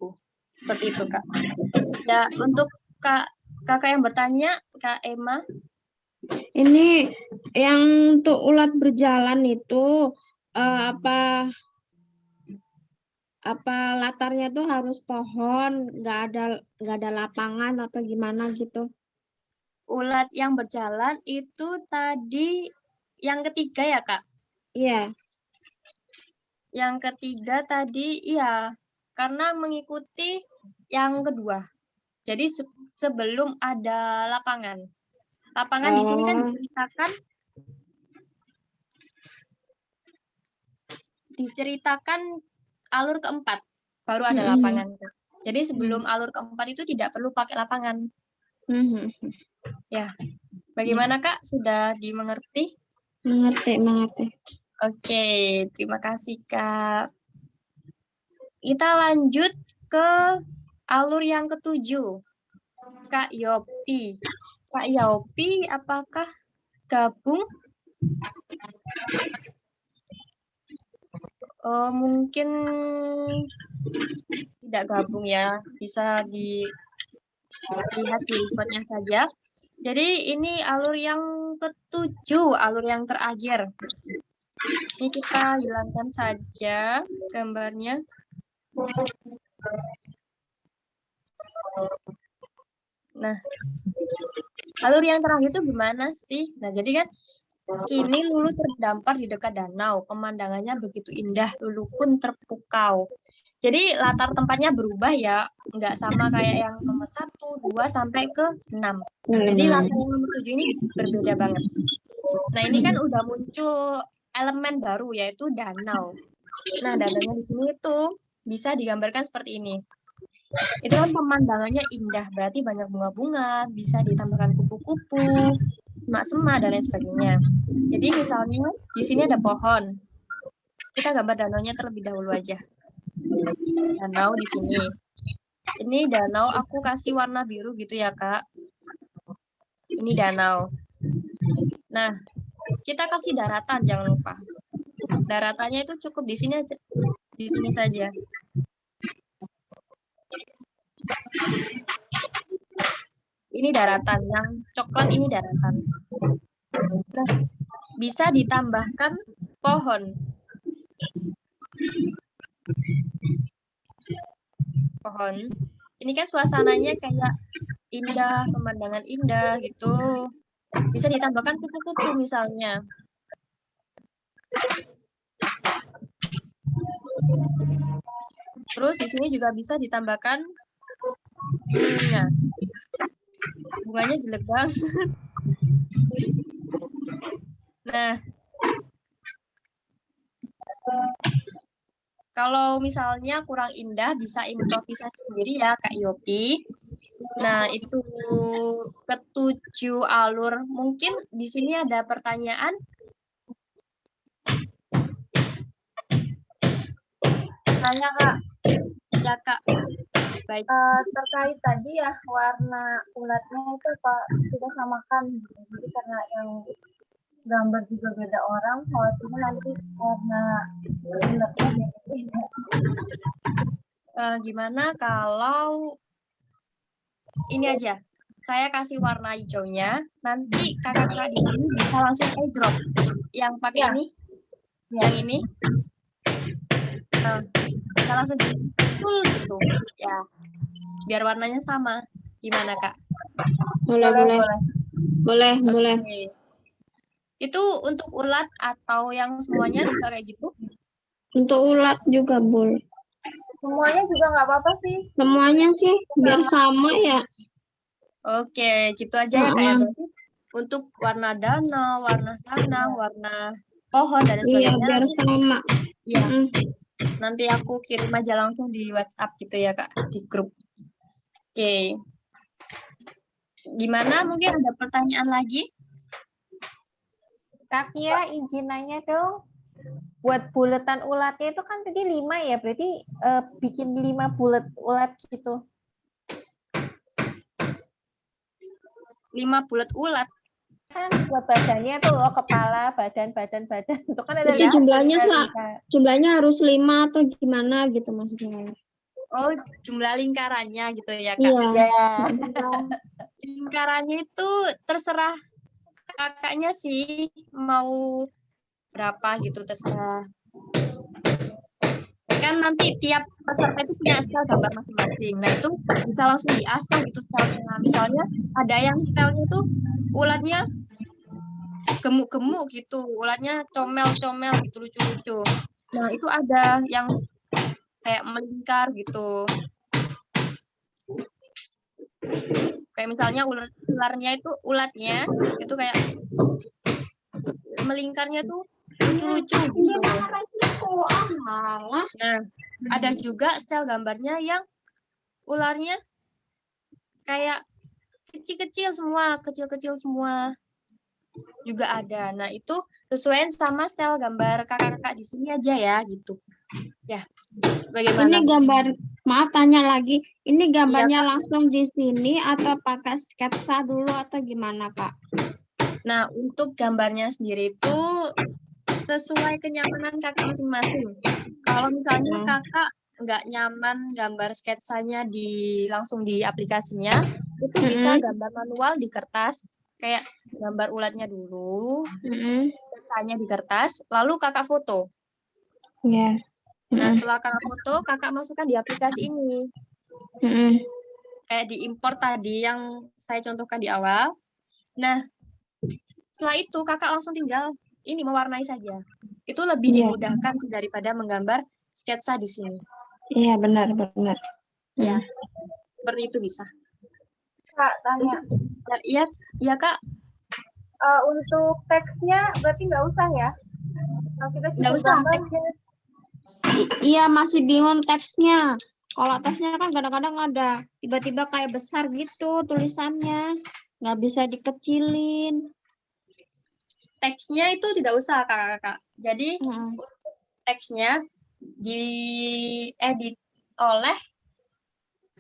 Seperti itu Kak. Ya, untuk kakak yang bertanya, Kak Emma. Ini yang untuk ulat berjalan itu apa latarnya tuh harus pohon, nggak ada lapangan atau gimana gitu? Ulat yang berjalan itu tadi yang ketiga ya Kak? Iya. Yang ketiga tadi iya, karena mengikuti yang kedua. Jadi sebelum ada lapangan. Lapangan di sini kan diceritakan alur keempat, baru ada lapangan. Jadi sebelum alur keempat itu tidak perlu pakai lapangan. Ya, bagaimana Kak? Sudah dimengerti? Mengerti. Oke, terima kasih Kak. Kita lanjut ke alur yang ketujuh. Kak Yopi. Kak Yopi, apakah gabung? Mungkin tidak gabung ya. Bisa dilihat di reportnya saja. Jadi ini alur yang ketujuh, alur yang terakhir. Ini kita hilangkan saja gambarnya. Nah, alur yang terakhir itu gimana sih? Nah, jadi kan kini Lulu terdampar di dekat danau. Pemandangannya begitu indah, Lulu pun terpukau. Jadi latar tempatnya berubah ya, nggak sama kayak yang nomor 1, 2, sampai ke 6. Jadi latar yang nomor 7 ini berbeda banget. Nah, ini kan udah muncul elemen baru, yaitu danau. Nah, danaunya di sini itu bisa digambarkan seperti ini. Itu kan pemandangannya indah, berarti banyak bunga-bunga, bisa ditambahkan kupu-kupu, semak-semak, dan lain sebagainya. Jadi misalnya di sini ada pohon. Kita gambar danaunya terlebih dahulu aja. Danau di sini. Ini danau aku kasih warna biru gitu ya, Kak. Ini danau. Nah, kita kasih daratan, jangan lupa. Daratannya itu cukup di sini aja. Di sini saja. Ini daratan, yang coklat ini daratan. Nah, bisa ditambahkan pohon. Pohon. Ini kan suasananya kayak indah, pemandangan indah gitu. Bisa ditambahkan kupu-kupu misalnya. Terus di sini juga bisa ditambahkan bunga. Bunganya jelek banget. Nah, kalau misalnya kurang indah bisa improvisasi sendiri ya Kak Yopi. Nah, itu ketujuh alur. Mungkin di sini ada pertanyaan. Tanya Kak, Ya Kak. Baik. terkait tadi ya warna ulatnya itu Pak kita samakan. Jadi karena yang gambar juga beda orang, khawatirnya nanti warna ulatnya beda. Gimana kalau ini aja? Saya kasih warna hijaunya, nanti kakak-kakak di sini bisa langsung airdrop. Yang pakai ini, yang ini. Nah, kita langsung full gitu, ya. Biar warnanya sama. Gimana Kak? Boleh. Oke. Itu untuk ulat atau yang semuanya juga kayak gitu? Untuk ulat juga boleh. Semuanya juga nggak apa-apa sih. Semuanya sih biar sama ya. Oke, gitu aja ya Kak ya. Berarti untuk warna danau, warna tanah, warna pohon dan Iya, sebagainya. biar sama. Iya. Nanti aku kirim aja langsung di WhatsApp gitu ya Kak, di grup. Oke. Gimana? Mungkin ada pertanyaan lagi? Kak Kia, izin nanya dong. Buat buletan ulatnya itu kan tadi 5 ya, berarti bikin 5 bulet ulat gitu. 5 bulat ulat. Kan buat badannya tuh kepala, badan. Itu kan ada Itu jumlahnya lingkaran. jumlahnya harus 5 atau gimana gitu maksudnya. Oh, jumlah lingkarannya gitu ya Kak. Iya. Lingkarannya itu terserah kakaknya sih mau berapa gitu, terserah. Kan nanti tiap peserta itu punya style gambar masing-masing. Nah, itu bisa langsung diasah gitu stylenya. Misalnya ada yang stylenya itu ulatnya gemuk-gemuk gitu, ulatnya comel-comel gitu, lucu-lucu. Nah, itu ada yang kayak melingkar gitu. Kayak misalnya ularnya itu ulatnya itu kayak melingkarnya tuh lucu-lucu gitu. Nah, ada juga style gambarnya yang ularnya kayak kecil-kecil semua juga ada. Nah, itu sesuai sama style gambar kakak-kakak di sini aja ya gitu. Ya. Bagaimana? Ini gambar, maaf tanya lagi, ini gambarnya langsung di sini atau pakai sketsa dulu atau gimana Kak? Nah, untuk gambarnya sendiri itu sesuai kenyamanan kakak masing-masing. Kalau misalnya kakak nggak nyaman gambar sketsanya langsung di aplikasinya, itu bisa gambar manual di kertas, kayak gambar ulatnya dulu, sketsanya di kertas, lalu kakak foto. Iya. Nah, setelah kakak foto, kakak masukkan di aplikasi ini. Kayak diimpor tadi yang saya contohkan di awal. Nah, setelah itu kakak langsung tinggal ini mewarnai saja. Itu lebih dimudahkan daripada menggambar sketsa di sini. Iya, benar. Ya, seperti itu bisa. Kak, tanya. Iya Kak. Untuk teksnya berarti nggak usah ya? Kalau kita Nggak usah teksnya. Iya, masih bingung teksnya. Kalau teksnya kan kadang-kadang ada tiba-tiba kayak besar gitu tulisannya, nggak bisa dikecilin. Teksnya itu tidak usah kakak-kakak. Jadi untuk teksnya diedit oleh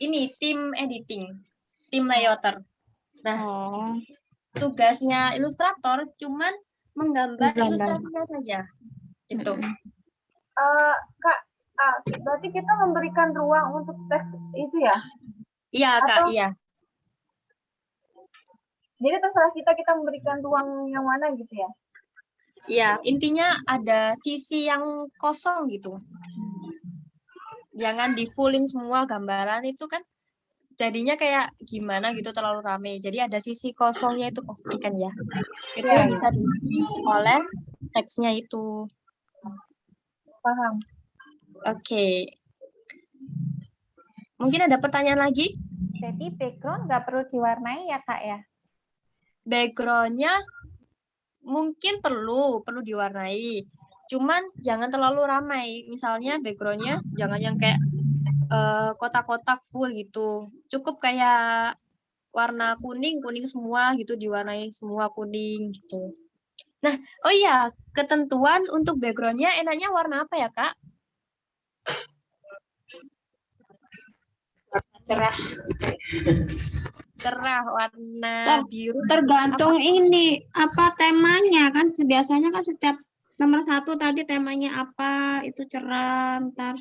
ini tim editing, tim layouter. Nah, Oh, tugasnya ilustrator cuman menggambar Menggambar. ilustrasinya saja. Gitu. Kak, berarti kita memberikan ruang untuk teks itu ya? Iya, Kak, Atau- iya. Jadi terserah kita memberikan ruang yang mana gitu ya? Iya, intinya ada sisi yang kosong gitu. Jangan di fullin semua gambaran itu kan jadinya kayak gimana gitu terlalu rame. Jadi ada sisi kosongnya itu pastikan ya. Itu Iya, bisa diisi oleh teksnya itu. Paham. Oke. Mungkin ada pertanyaan lagi? Jadi background nggak perlu diwarnai ya Kak ya? Background-nya mungkin perlu diwarnai. Cuman jangan terlalu ramai. Misalnya background-nya jangan yang kayak kotak-kotak full gitu. Cukup kayak warna kuning semua gitu, diwarnai semua kuning gitu. Nah, oh iya, ketentuan untuk background-nya enaknya warna apa ya, Kak? Cerah. Cerah, warna biru. tergantung ini apa temanya kan biasanya kan setiap nomor 1 tadi temanya apa itu cerah, ntar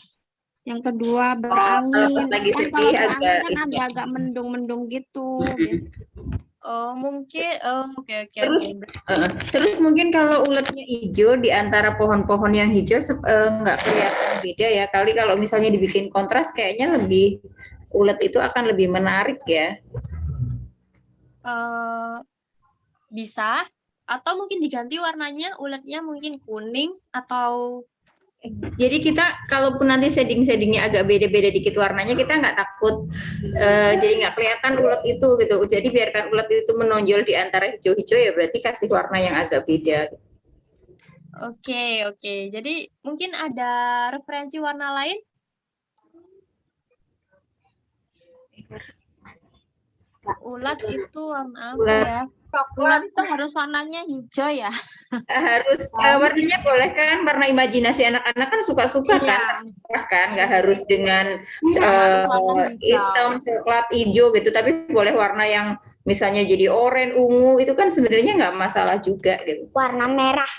yang kedua berangin. pas lagi Kan sedih kalau berangin agak kan ini. agak-agak mendung-mendung gitu. Oh, mungkin oke. Terus mungkin kalau uletnya hijau di antara pohon-pohon yang hijau nggak kelihatan beda ya. Kali kalau misalnya dibikin kontras kayaknya lebih ulet itu akan lebih menarik ya. Bisa atau mungkin diganti warnanya, uletnya mungkin kuning atau Jadi kita kalaupun nanti shading-shadingnya agak beda-beda dikit warnanya kita nggak takut jadi nggak kelihatan ulet itu gitu. Jadi biarkan ulet itu menonjol di antara hijau-hijau ya berarti kasih warna yang agak beda. Oke. Jadi mungkin ada referensi warna lain? Ulat itu warna apa Ulat. ya? Coklat itu harus warnanya hijau ya. Harus warnanya boleh kan warna imajinasi anak-anak kan suka-suka kan terserah kan nggak harus dengan hitam coklat hijau gitu tapi boleh warna yang misalnya jadi oranye ungu itu kan sebenarnya nggak masalah juga gitu. Warna merah.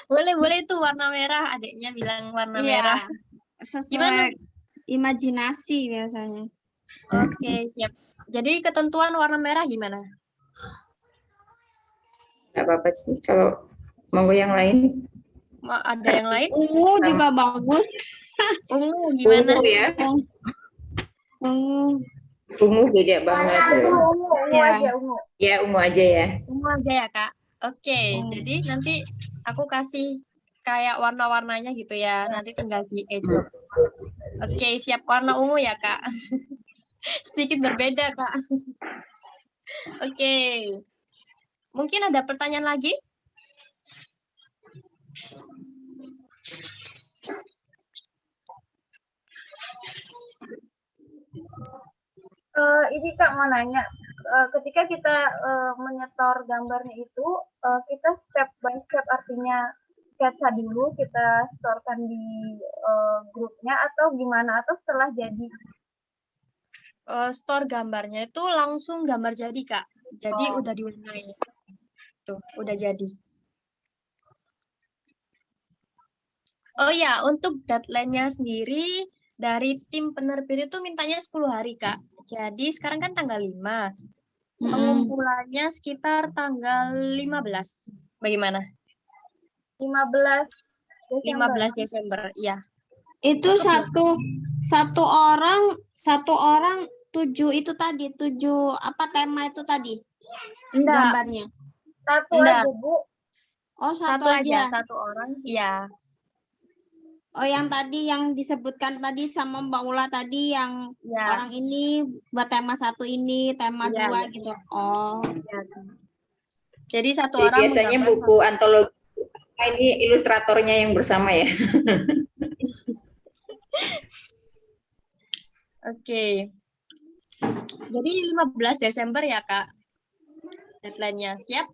Boleh itu warna merah. Adiknya bilang warna Iya. merah. Sesuai Gimana? imajinasi biasanya. Oke, siap. Jadi ketentuan warna merah gimana? Nggak apa-apa sih kalau mau yang lain. Ada yang lain? Ungu juga bagus. Ungu gimana? Ungu ya. Ungu. Ungu beda banget. Ungu Ya. aja, ungu. Ya ungu aja ya. Ungu aja ya, Kak. Oke, jadi nanti aku kasih kayak warna-warnanya gitu ya. Nanti tinggal di ejok. Oke, siap warna ungu ya, Kak. Sedikit berbeda, Kak. Oke. Mungkin ada pertanyaan lagi? Ini Kak mau nanya, ketika kita menyetor gambarnya itu, kita step by step artinya sketsa dulu kita setorkan di grupnya atau gimana atau setelah jadi? Store gambarnya itu langsung gambar jadi, Kak. Jadi udah diwarnai. Tuh, udah jadi. Oh ya, untuk deadline-nya sendiri dari tim penerbit itu mintanya 10 hari, Kak. Jadi sekarang kan tanggal 5. Pengumpulannya sekitar tanggal 15. Bagaimana? 15 Desember. 15 Desember, iya. Itu satu orang 7 itu tadi 7 apa tema itu tadi Enggak, gambarnya. Satu Enggak. aja, Bu. Oh satu aja, satu orang. Iya. Oh yang tadi yang disebutkan tadi sama Mbak Ula tadi yang Iya. orang ini buat tema 1 ini tema Iya, 2 iya. gitu. Oh. Jadi satu Jadi orang biasanya menggambar buku antologi ini ilustratornya yang bersama ya. Oke. Jadi 15 Desember ya, Kak. Deadline-nya. Siap?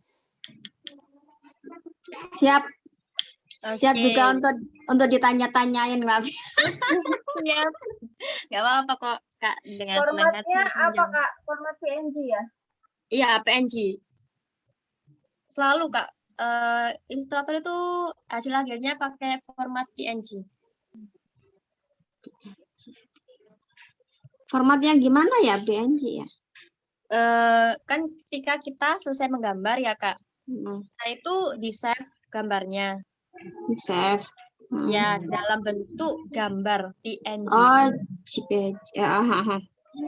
Siap. Siap Oke. juga untuk ditanya-tanyain, Mbak. Siap. Nggak apa-apa kok, Kak. Dengan senang hati. Formatnya aku apa, menjawab. Kak? Format PNG ya? Iya, PNG. Selalu, Kak. Ilustrator itu hasil akhirnya pakai format PNG. Formatnya gimana ya, BNG ya? Kan ketika kita selesai menggambar ya, Kak. Hmm, Nah, itu di-save gambarnya. Save. Ya, dalam bentuk gambar PNG. Oh, JPG. Ya, aha.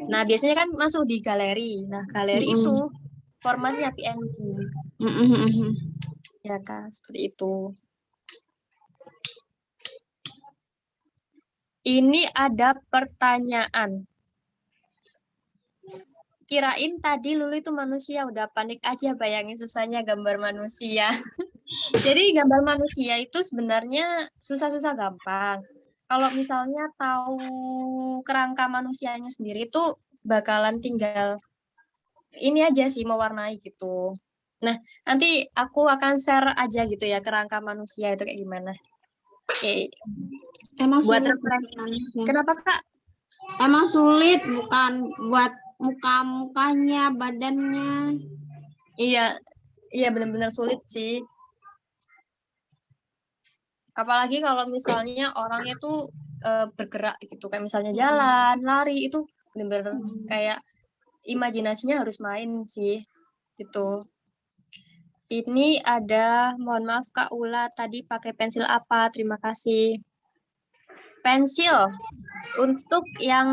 Nah, biasanya kan masuk di galeri. Nah, galeri Mm-mm. itu formatnya PNG. Mm-mm. Ya, Kak, seperti itu. Ini ada pertanyaan. Kirain tadi Lulu itu manusia, udah panik aja bayangin susahnya gambar manusia. Jadi gambar manusia itu sebenarnya susah-susah gampang. Kalau misalnya tahu kerangka manusianya sendiri itu bakalan tinggal ini aja sih mewarnai gitu. Nah, nanti aku akan share aja gitu ya kerangka manusia itu kayak gimana. Oke, Emang buat sulit referensi. manusia. Kenapa, Kak? Emang sulit, bukan buat muka-mukanya, badannya. Iya, iya benar-benar sulit sih. Apalagi kalau misalnya orangnya tuh bergerak gitu, kayak misalnya jalan, lari itu benar-benar kayak imajinasinya harus main sih gitu. Ini ada, mohon maaf Kak Ula, tadi pakai pensil apa? Terima kasih. Pensil untuk yang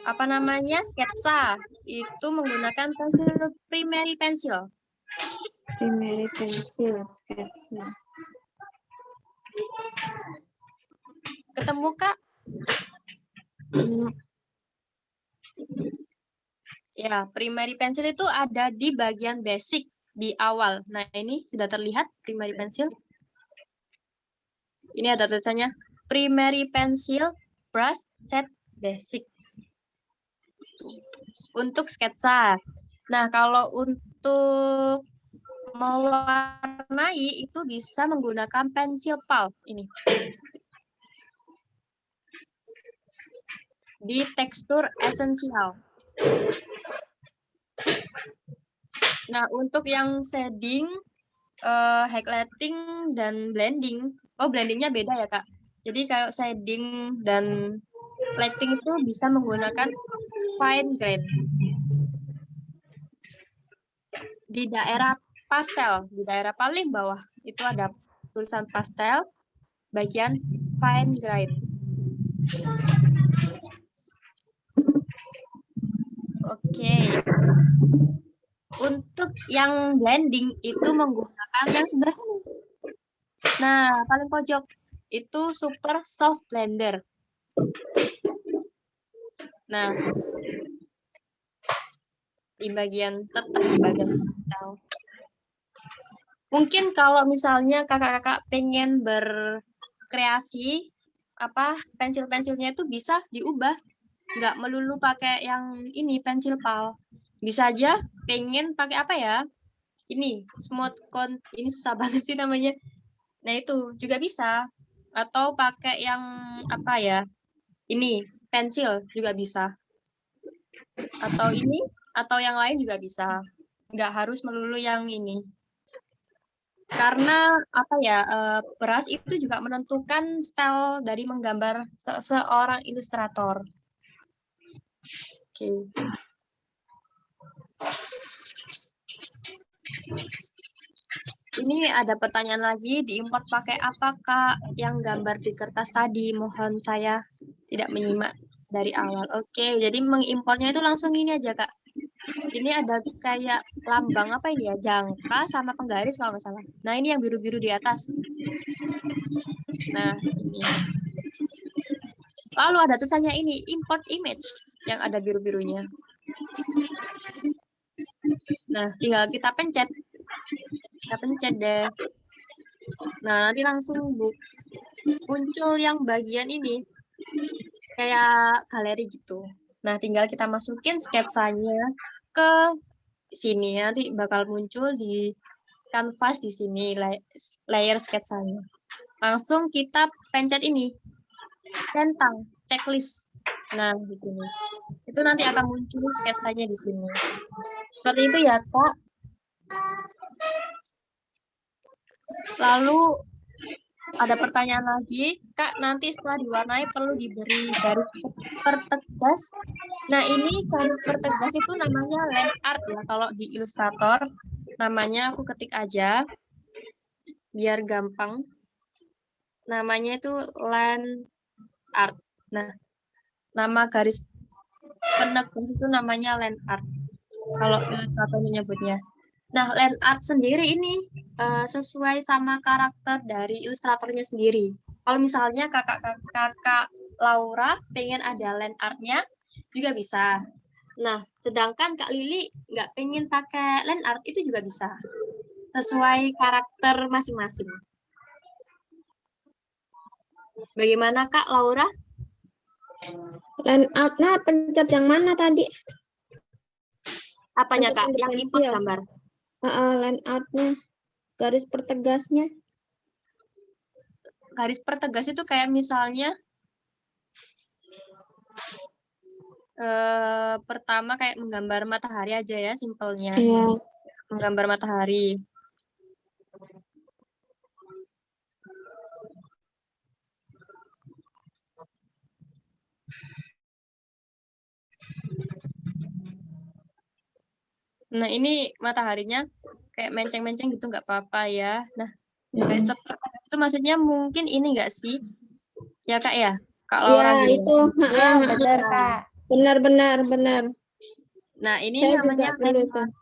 apa namanya sketsa itu menggunakan pensil primary pensil. Primary pencil sketsa. Ketemu Kak? Ya, primary pencil itu ada di bagian basic di awal. Nah, ini sudah terlihat primary pencil. Ini ada tulisannya primary pencil brush set basic. Untuk sketsa. Nah, kalau untuk mewarnai itu bisa menggunakan pensil pulp ini. Di tekstur esensial. Nah, untuk yang shading, highlighting, dan blending, blendingnya beda ya, Kak. Jadi kalau shading dan lighting itu bisa menggunakan fine grain. Di daerah pastel, di daerah paling bawah, itu ada tulisan pastel, bagian fine grain. Oke. Untuk yang blending itu menggunakan yang sebelah sini. Nah, paling pojok itu super soft blender. Nah, tetap di bagian pastel. Mungkin kalau misalnya kakak-kakak pengen berkreasi, pensil-pensilnya itu bisa diubah. Nggak melulu pakai yang ini, pensil pal. Bisa aja pengen pakai apa ya? Ini, smooth cone, ini susah banget sih namanya. Nah, itu juga bisa. Atau pakai yang apa ya? Ini, pensil juga bisa. Atau ini, atau yang lain juga bisa. Nggak harus melulu yang ini. Karena beras itu juga menentukan style dari menggambar seorang ilustrator. Oke. Ini ada pertanyaan lagi, diimport pakai apa Kak yang gambar di kertas tadi? Mohon saya tidak menyimak dari awal. Oke, jadi mengimportnya itu langsung ini aja Kak. Ini ada kayak lambang apa ini ya? Jangka sama penggaris kalau nggak salah. Nah, ini yang biru-biru di atas. Nah, ini. Lalu ada tulisannya ini, import image, yang ada biru-birunya. Nah, tinggal kita pencet. Kita pencet deh. Nah, nanti langsung muncul yang bagian ini. Kayak galeri gitu. Nah, tinggal kita masukin sketsanya ke sini. Nanti bakal muncul di kanvas di sini, layer sketsanya. Langsung kita pencet ini, centang, checklist. Nah, di sini. Itu nanti akan muncul sketsanya di sini. Seperti itu ya, Kak. Lalu ada pertanyaan lagi, Kak, nanti setelah diwarnai perlu diberi garis pertegas. Nah, ini garis pertegas itu namanya land art ya, kalau di Illustrator. Namanya aku ketik aja, biar gampang. Namanya itu land art. Nah, nama garis penegas itu namanya land art, kalau Illustrator menyebutnya. Nah, land art sendiri ini sesuai sama karakter dari ilustratornya sendiri. Kalau misalnya kakak Laura pengen ada land art-nya, juga bisa. Nah, sedangkan Kak Lili nggak pengen pakai land art, itu juga bisa. Sesuai karakter masing-masing. Bagaimana Kak Laura? Line art-nya pencet yang mana tadi? Apanya Pencet Kak? Yang pensil. import gambar. Line art-nya, garis pertegasnya. Garis pertegas itu kayak misalnya pertama kayak menggambar matahari aja ya, simpelnya. Iya. Menggambar matahari. Nah, ini mataharinya kayak menceng-menceng gitu, nggak apa-apa ya. Nah, garis pertegas itu maksudnya mungkin ini nggak sih? Ya, Kak ya? Kak Laura Iya, gini. itu. Iya, benar, Kak. Benar. Nah, ini Saya namanya juga perlu land itu. art.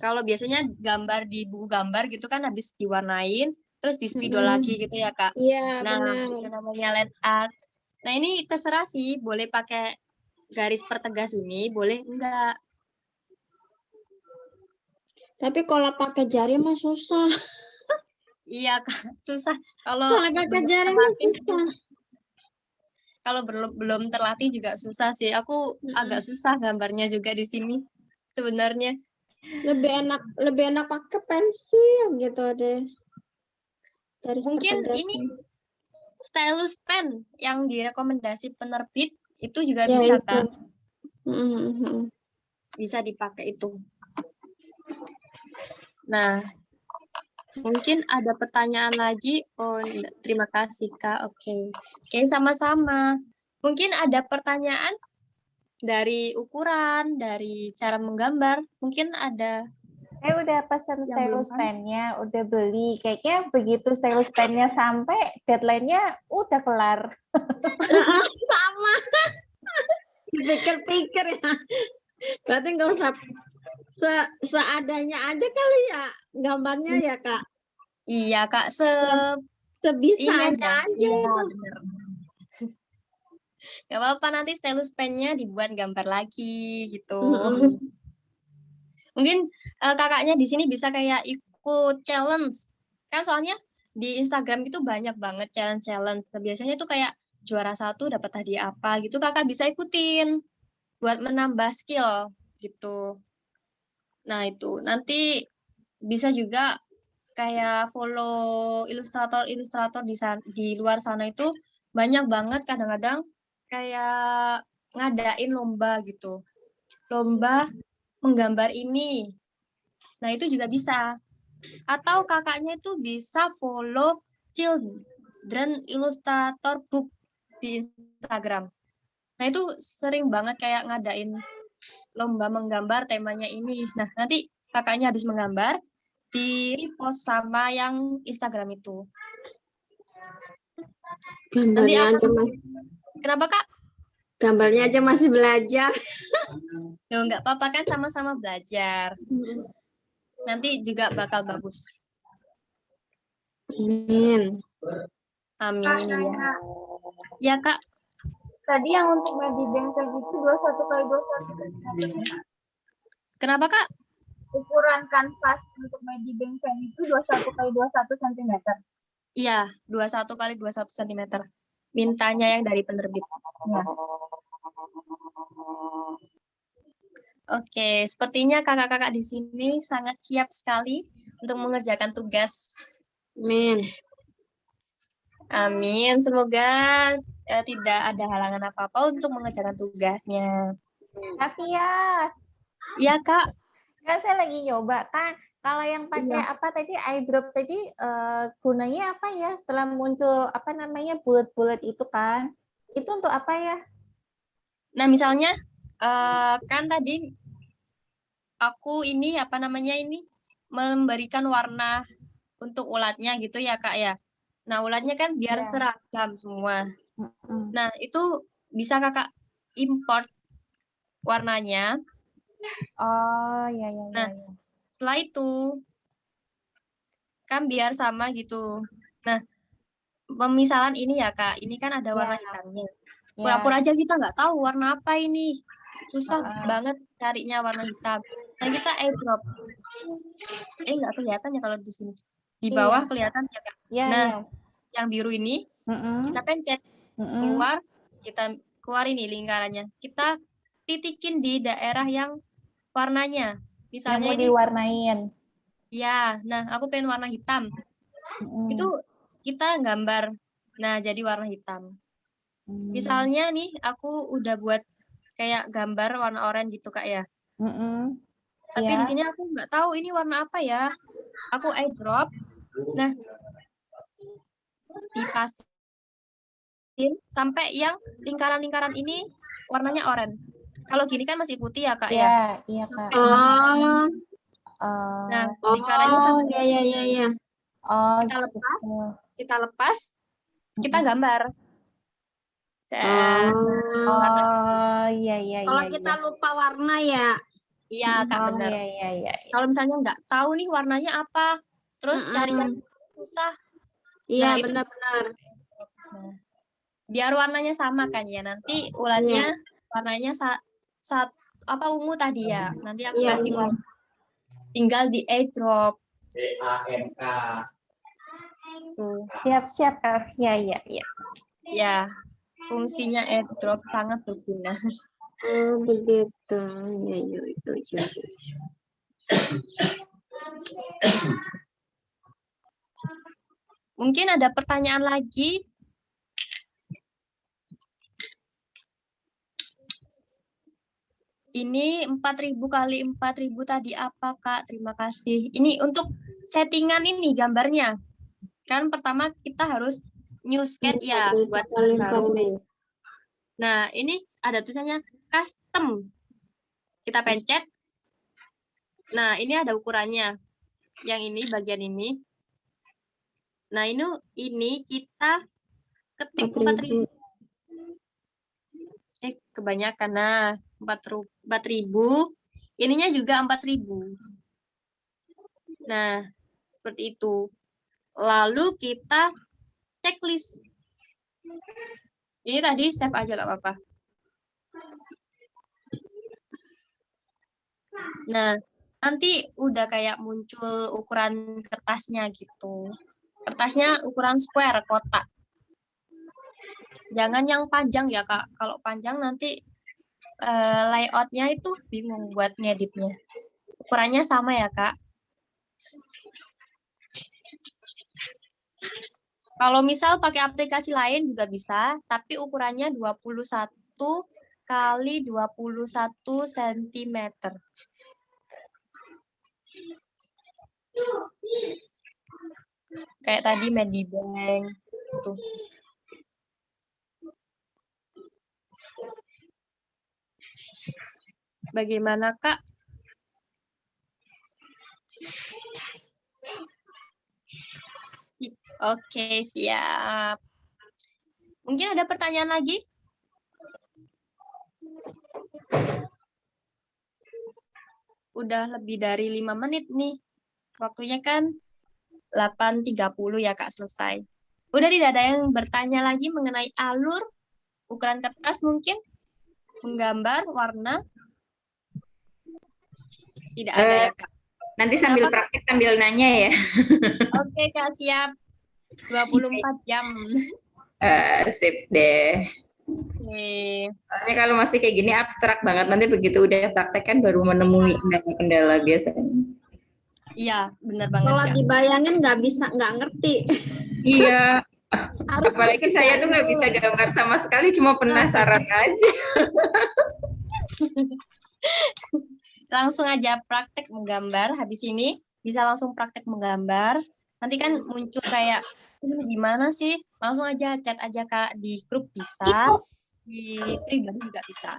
Kalau biasanya gambar di buku gambar gitu kan habis diwarnain, terus di spidol lagi gitu ya, Kak. Iya, Nah, benar. itu namanya land art. Nah, ini terserah sih, boleh pakai garis pertegas ini, boleh enggak. Tapi kalau pakai jari mah susah. Iya, Kak, susah. Kalau Kalau pakai belum jari mah terlatih, susah. kalau belum terlatih juga susah sih. Aku agak susah gambarnya juga di sini sebenarnya. Lebih enak pakai pensil gitu deh. Garis Mungkin pertegasnya. ini stylus pen yang direkomendasi penerbit itu juga Ya, bisa, itu. Kak. Mm-mm. Bisa dipakai itu. Nah, mungkin ada pertanyaan lagi. Oh, terima kasih, Kak. Oke, sama-sama. Mungkin ada pertanyaan dari ukuran, dari cara menggambar. Mungkin ada. Saya udah pesan Yang belum stylus kan? pen-nya, udah beli. Kayaknya begitu stylus pen-nya sampai, deadline-nya udah kelar. Sama. Pikir-pikir ya. Berarti nggak usah seadanya aja kali ya gambarnya ya, Kak. Iya, Kak. Sebisanya Ini aja. aja Iya, itu. benar. Gak apa-apa, nanti stylus pen-nya dibuat gambar lagi gitu. Mungkin kakaknya di sini bisa kayak ikut challenge. Kan soalnya di Instagram itu banyak banget challenge-challenge. Nah, biasanya tuh kayak juara 1 dapat hadiah apa gitu. Kakak bisa ikutin buat menambah skill gitu. Nah, itu nanti bisa juga kayak follow ilustrator-ilustrator di luar sana itu banyak banget, kadang-kadang kayak ngadain lomba gitu. Lomba menggambar ini. Nah, itu juga bisa. Atau kakaknya itu bisa follow Children Illustrator Book di Instagram. Nah, itu sering banget kayak ngadain lomba menggambar temanya ini. Nah, nanti kakaknya habis menggambar, di repost sama yang Instagram itu. Gambarnya aja Kenapa, Kak? Gambarnya aja masih belajar. Tuh, nggak apa-apa kan, sama-sama belajar. Nanti juga bakal bagus. Amin. Amin, ya. Ya, Kak. Tadi yang untuk Medibank kayak gitu 21x21 cm. Kenapa, Kak? Ukuran kanvas untuk Medibank pen itu 21x21 cm. Iya, 21x21 cm. Mintanya yang dari penerbit. Ya. Oke, sepertinya kakak-kakak di sini sangat siap sekali untuk mengerjakan tugas. Amin. Amin. Semoga tidak ada halangan apa-apa untuk mengerjakan tugasnya. Tapi ya, Iya, Kak. kan saya lagi nyoba kan. Kalau yang pakai Iya. apa tadi eye drop tadi gunanya apa ya? Setelah muncul apa namanya bulat-bulat itu kan? Itu untuk apa ya? Nah, misalnya kan tadi aku ini apa namanya ini memberikan warna untuk ulatnya gitu ya, Kak ya. Nah, ulatnya kan biar Ya. seragam semua. Mm-mm. Nah, itu bisa Kakak import warnanya. Oh, ya ya ya. Nah, ya. setelah itu kan biar sama gitu. Nah, pemisalan ini ya, Kak. Ini kan ada warna Ya. hitamnya. Ya. Pura-pura aja kita nggak tahu warna apa ini. Susah Ah. banget carinya warna hitam. Nah, kita airdrop. Nggak kelihatan ya kalau di sini. Di Iya. bawah kelihatan ya, Kak. Ya, Nah, ya. yang biru ini Mm-mm. kita pencet. Mm-mm. Keluar, kita keluar ini lingkarannya. Kita titikin di daerah yang warnanya. Yang Misalnya mau ini, diwarnain. ya, nah aku pengen warna hitam. Mm-mm. Itu kita gambar. Nah, jadi warna hitam. Mm. Misalnya nih, aku udah buat kayak gambar warna oranye gitu, Kak ya. Mm-mm. Tapi Ya. di sini aku nggak tahu ini warna apa ya. Aku eyedrop. Nah, dipasin sampai yang lingkaran-lingkaran ini warnanya oranye. Kalau gini kan masih putih ya, Kak ya. Ya, iya Kak. Oh, Nah, Oh, lingkarannya oh, sampai ya, ya, ya, ya. oh kita lepas, gitu. kita gambar. Oh, Oh, iya iya kalau iya. kita lupa warna ya. Iya, Kak, Oh, benar. iya iya iya. Kalau misalnya nggak tahu nih warnanya apa, terus cari-cari susah. Iya, Nah, itu benar-benar. nah, biar warnanya sama kan ya. Nanti ulatnya warnanya apa ungu tadi ya. Nanti aku Iya, kasih iya. warna. Tinggal di airdrop. Tuh. Siap-siap Kak. Iya iya iya. Ya, fungsinya airdrop sangat berguna. Oh, begitu. Ya, ya, itu, ya. Mungkin ada pertanyaan lagi? Ini 4.000 kali 4.000 tadi apa, Kak? Terima kasih. Ini untuk settingan ini gambarnya. Kan pertama kita harus new sketch ya buat baru. Nah, ini ada tulisannya custom. Kita pencet. Nah, ini ada ukurannya. Yang ini bagian ini. Nah, ini kita ketik 4.000. Kebanyakan. Nah, 4.000. Ininya juga 4.000. Nah, seperti itu. Lalu kita checklist. Ini tadi save aja nggak apa-apa. Nah, nanti udah kayak muncul ukuran kertasnya gitu. Kertasnya ukuran square, kotak. Jangan yang panjang ya, Kak. Kalau panjang nanti layout-nya itu bingung buat ngeditnya. Ukurannya sama ya, Kak. Kalau misal pakai aplikasi lain juga bisa, tapi ukurannya 21 kali 21 cm. Kayak tadi Medibank gitu. Bagaimana, Kak? Oke, siap. Mungkin ada pertanyaan lagi? Udah lebih dari 5 menit nih. Waktunya kan 8.30 ya, Kak, selesai. Udah tidak ada yang bertanya lagi mengenai alur, ukuran kertas mungkin, menggambar, warna? Tidak ada ya, Kak? Nanti sambil praktik sambil nanya ya. Oke, Kak, siap. 24 jam. Sip deh. Oke. Soalnya kalau masih kayak gini abstrak banget, nanti begitu udah praktek kan baru menemui kendala-kendala biasanya. Iya, benar banget Kalau Kak. dibayangin nggak ngerti. Iya, Harus apalagi saya tuh nggak bisa gambar sama sekali, cuma penasaran aja. Langsung aja praktek menggambar. Habis ini bisa langsung praktek menggambar. Nanti kan muncul kayak ini gimana sih? Langsung aja chat aja Kak di grup bisa, di pribadi juga bisa.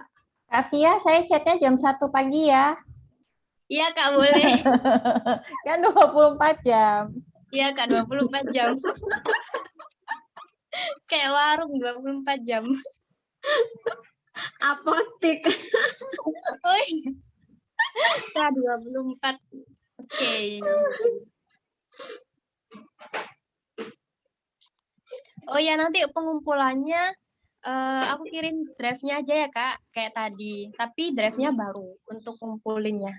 Kak Via, saya chatnya jam 1 pagi ya. Iya Kak, boleh. Kan 24 jam. Iya Kak, 24 jam. Kayak warung 24 jam. Apotik. Oh iya. Kak, 24. Oke. Oh ya, nanti pengumpulannya aku kirim drive-nya aja ya Kak, kayak tadi. Tapi drive-nya baru untuk ngumpulinnya.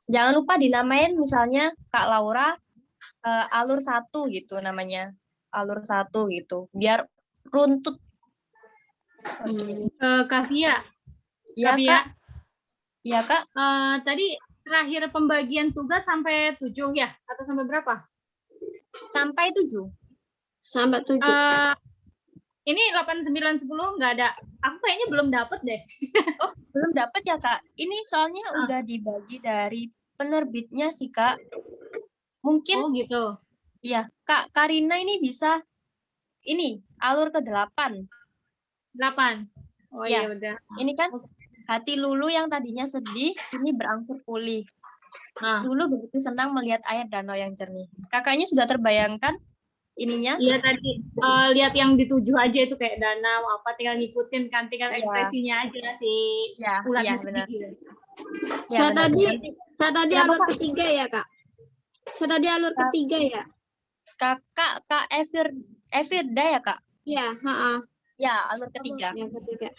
Jangan lupa dinamain misalnya Kak Laura alur 1 gitu namanya. Alur 1 gitu. Biar runtut. Oke. Kak Via, Iya Kak Via, Kak. Iya Kak. tadi terakhir pembagian tugas sampai 7 ya? Atau sampai berapa? Sampai 7. Sampai 7. Ini 8, 9, 10 nggak ada. Aku kayaknya belum dapet deh. Oh, belum dapat ya Kak? Ini soalnya udah dibagi dari penerbitnya sih Kak. Mungkin Oh gitu. ya Kak Karina ini bisa ini alur ke-8. 8. Oh Ya. iya udah. Ini kan hati Lulu yang tadinya sedih ini berangsur pulih. Nah, Lulu begitu senang melihat air danau yang jernih. Kakaknya sudah terbayangkan ininya? iya tadi lihat yang di 7 aja itu kayak danau apa, tinggal ngikutin kan, tinggal Iya. ekspresinya aja sih. Ya, Ulatnya iya benar. sedikit. Ya, Saya benar. tadi Kenapa, alur Kak? ketiga ya, Kak? Saya tadi alur ketiga ya? Kak Evirda ya Kak? Iya, heeh. Ya, alur ketiga. Yang ketiga.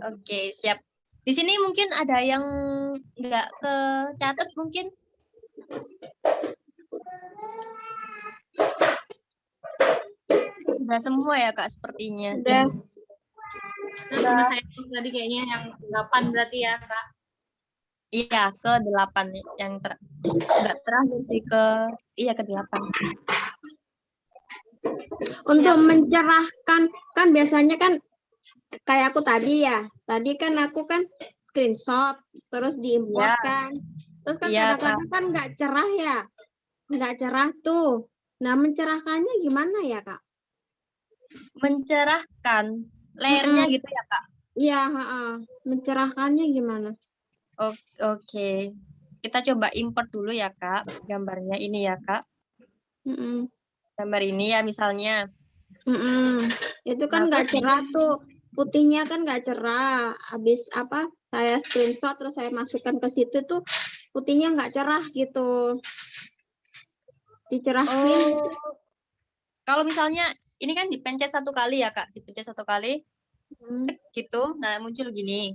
Oke, siap. Di sini mungkin ada yang nggak kecatat mungkin. Sudah semua ya Kak sepertinya. Udah. Terus sama saya tadi kayaknya yang 8 berarti ya Kak. Iya, ke-8 yang nggak terakhir sih ke-8. Untuk mencerahkan, kan biasanya kan kayak aku tadi ya. Tadi kan aku kan screenshot, terus diimportkan. Terus kan Iya, kadang-kadang kan nggak cerah ya. Nggak cerah tuh. Nah, mencerahkannya gimana ya, Kak? Mencerahkan layernya gitu ya Kak. Iya, heeh. Mencerahkannya gimana? Oke. Kita coba import dulu ya Kak. Gambarnya ini ya Kak. Mm-mm. Gambar ini ya misalnya. Mm-mm. Itu kan Nah, nggak cerah tuh. Putihnya kan nggak cerah. Habis apa? Saya screenshot terus saya masukkan ke situ tuh putihnya nggak cerah gitu. Dicerahin. Oh, kalau misalnya ini kan dipencet 1 kali ya Kak. Dipencet 1 kali. Hmm. Gitu. Nah, muncul gini.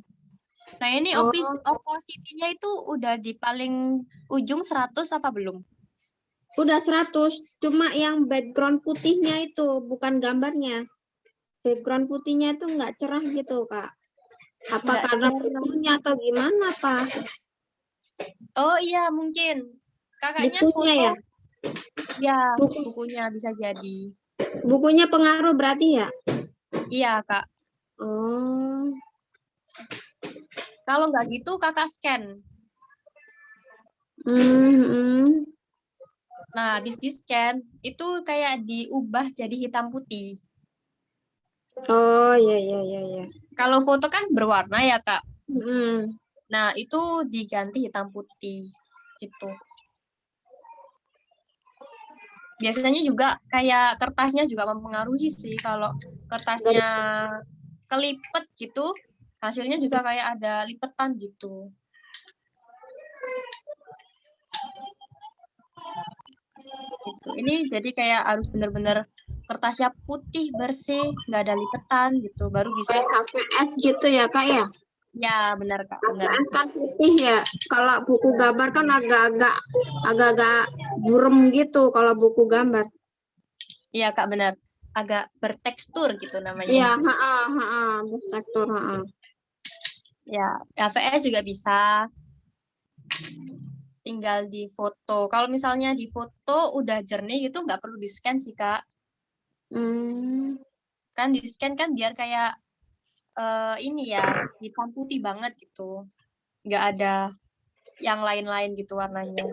Nah, ini Oh. opacity-nya itu udah di paling ujung 100 apa belum? Udah 100. Cuma yang background putihnya itu bukan gambarnya. Background putihnya itu nggak cerah gitu, Kak. Apa Nggak karena cerah. bukunya atau gimana, Pak? Oh iya, mungkin. Kakaknya Bukunya foto. ya? Ya, Buku. bukunya bisa jadi. Bukunya pengaruh berarti ya? Iya, Kak. Oh. Kalau nggak gitu, Kakak scan. Nah, habis di-scan, itu kayak diubah jadi hitam putih. Oh, iya. Kalau foto kan berwarna ya, Kak. Hmm. Nah, itu diganti hitam putih. Gitu. Biasanya juga kayak kertasnya juga mempengaruhi sih. Kalau kertasnya kelipet gitu, hasilnya juga kayak ada lipetan gitu. Gitu. Ini jadi kayak harus bener-bener kertasnya putih, bersih, nggak ada lipetan gitu, baru bisa. HVS gitu ya, Kak ya? Ya, benar Kak, benar. HVS kan putih ya. Kalau buku gambar kan agak-agak burem gitu kalau buku gambar. Iya Kak, benar. agak bertekstur gitu namanya. Iya, bertekstur, Ya, VS juga bisa. Tinggal di foto. Kalau misalnya di foto udah jernih itu nggak perlu di-scan sih, Kak. Kan di-scan kan biar kayak ini ya, hitam putih banget gitu. Nggak ada yang lain-lain gitu warnanya.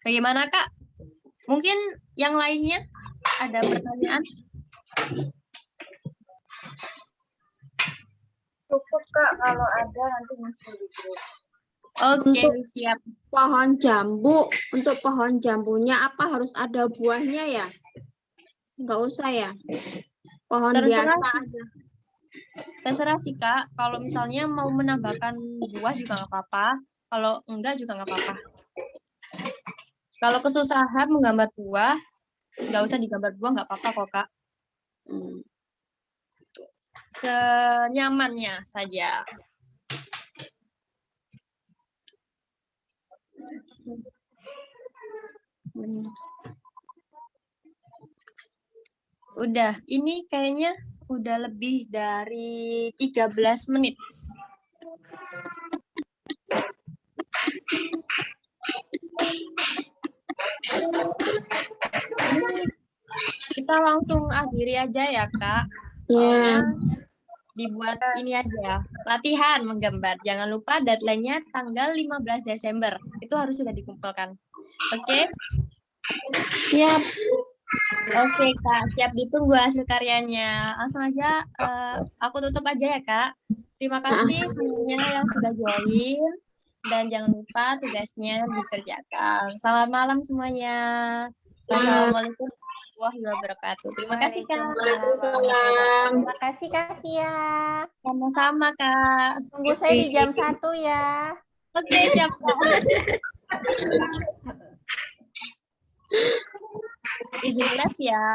Bagaimana, Kak? Mungkin yang lainnya ada pertanyaan? Cukup Kak, kalau ada nanti muncul di grup. Oke, siap. Pohon jambu, untuk pohon jambunya apa harus ada buahnya ya? Nggak usah ya? Pohon Terserah biasa sih. aja. Terserah sih, Kak. Kalau misalnya mau menambahkan buah juga nggak apa-apa. Kalau enggak juga nggak apa-apa. Kalau kesusahan menggambar buah, nggak usah digambar buah, nggak apa-apa kok, Kak. Senyamannya saja. Udah, ini kayaknya udah lebih dari 13 menit. Ini kita langsung akhiri aja ya, Kak. Soalnya dibuat ini aja, latihan menggambar. Jangan lupa deadline-nya tanggal 15 Desember. Itu harus sudah dikumpulkan. Oke? Siap. Oke, Kak. Siap ditunggu hasil karyanya. Langsung aja aku tutup aja ya, Kak. Terima kasih semuanya yang sudah join. Dan jangan lupa tugasnya dikerjakan. Selamat malam semuanya. Wassalamualaikum warahmatullahi wabarakatuh. Terima kasih, Kak. Terima kasih Kak Kia. Sama-sama, Kak. Tunggu saya di jam 1 ya. Oke, siap, Kak. Izin live ya.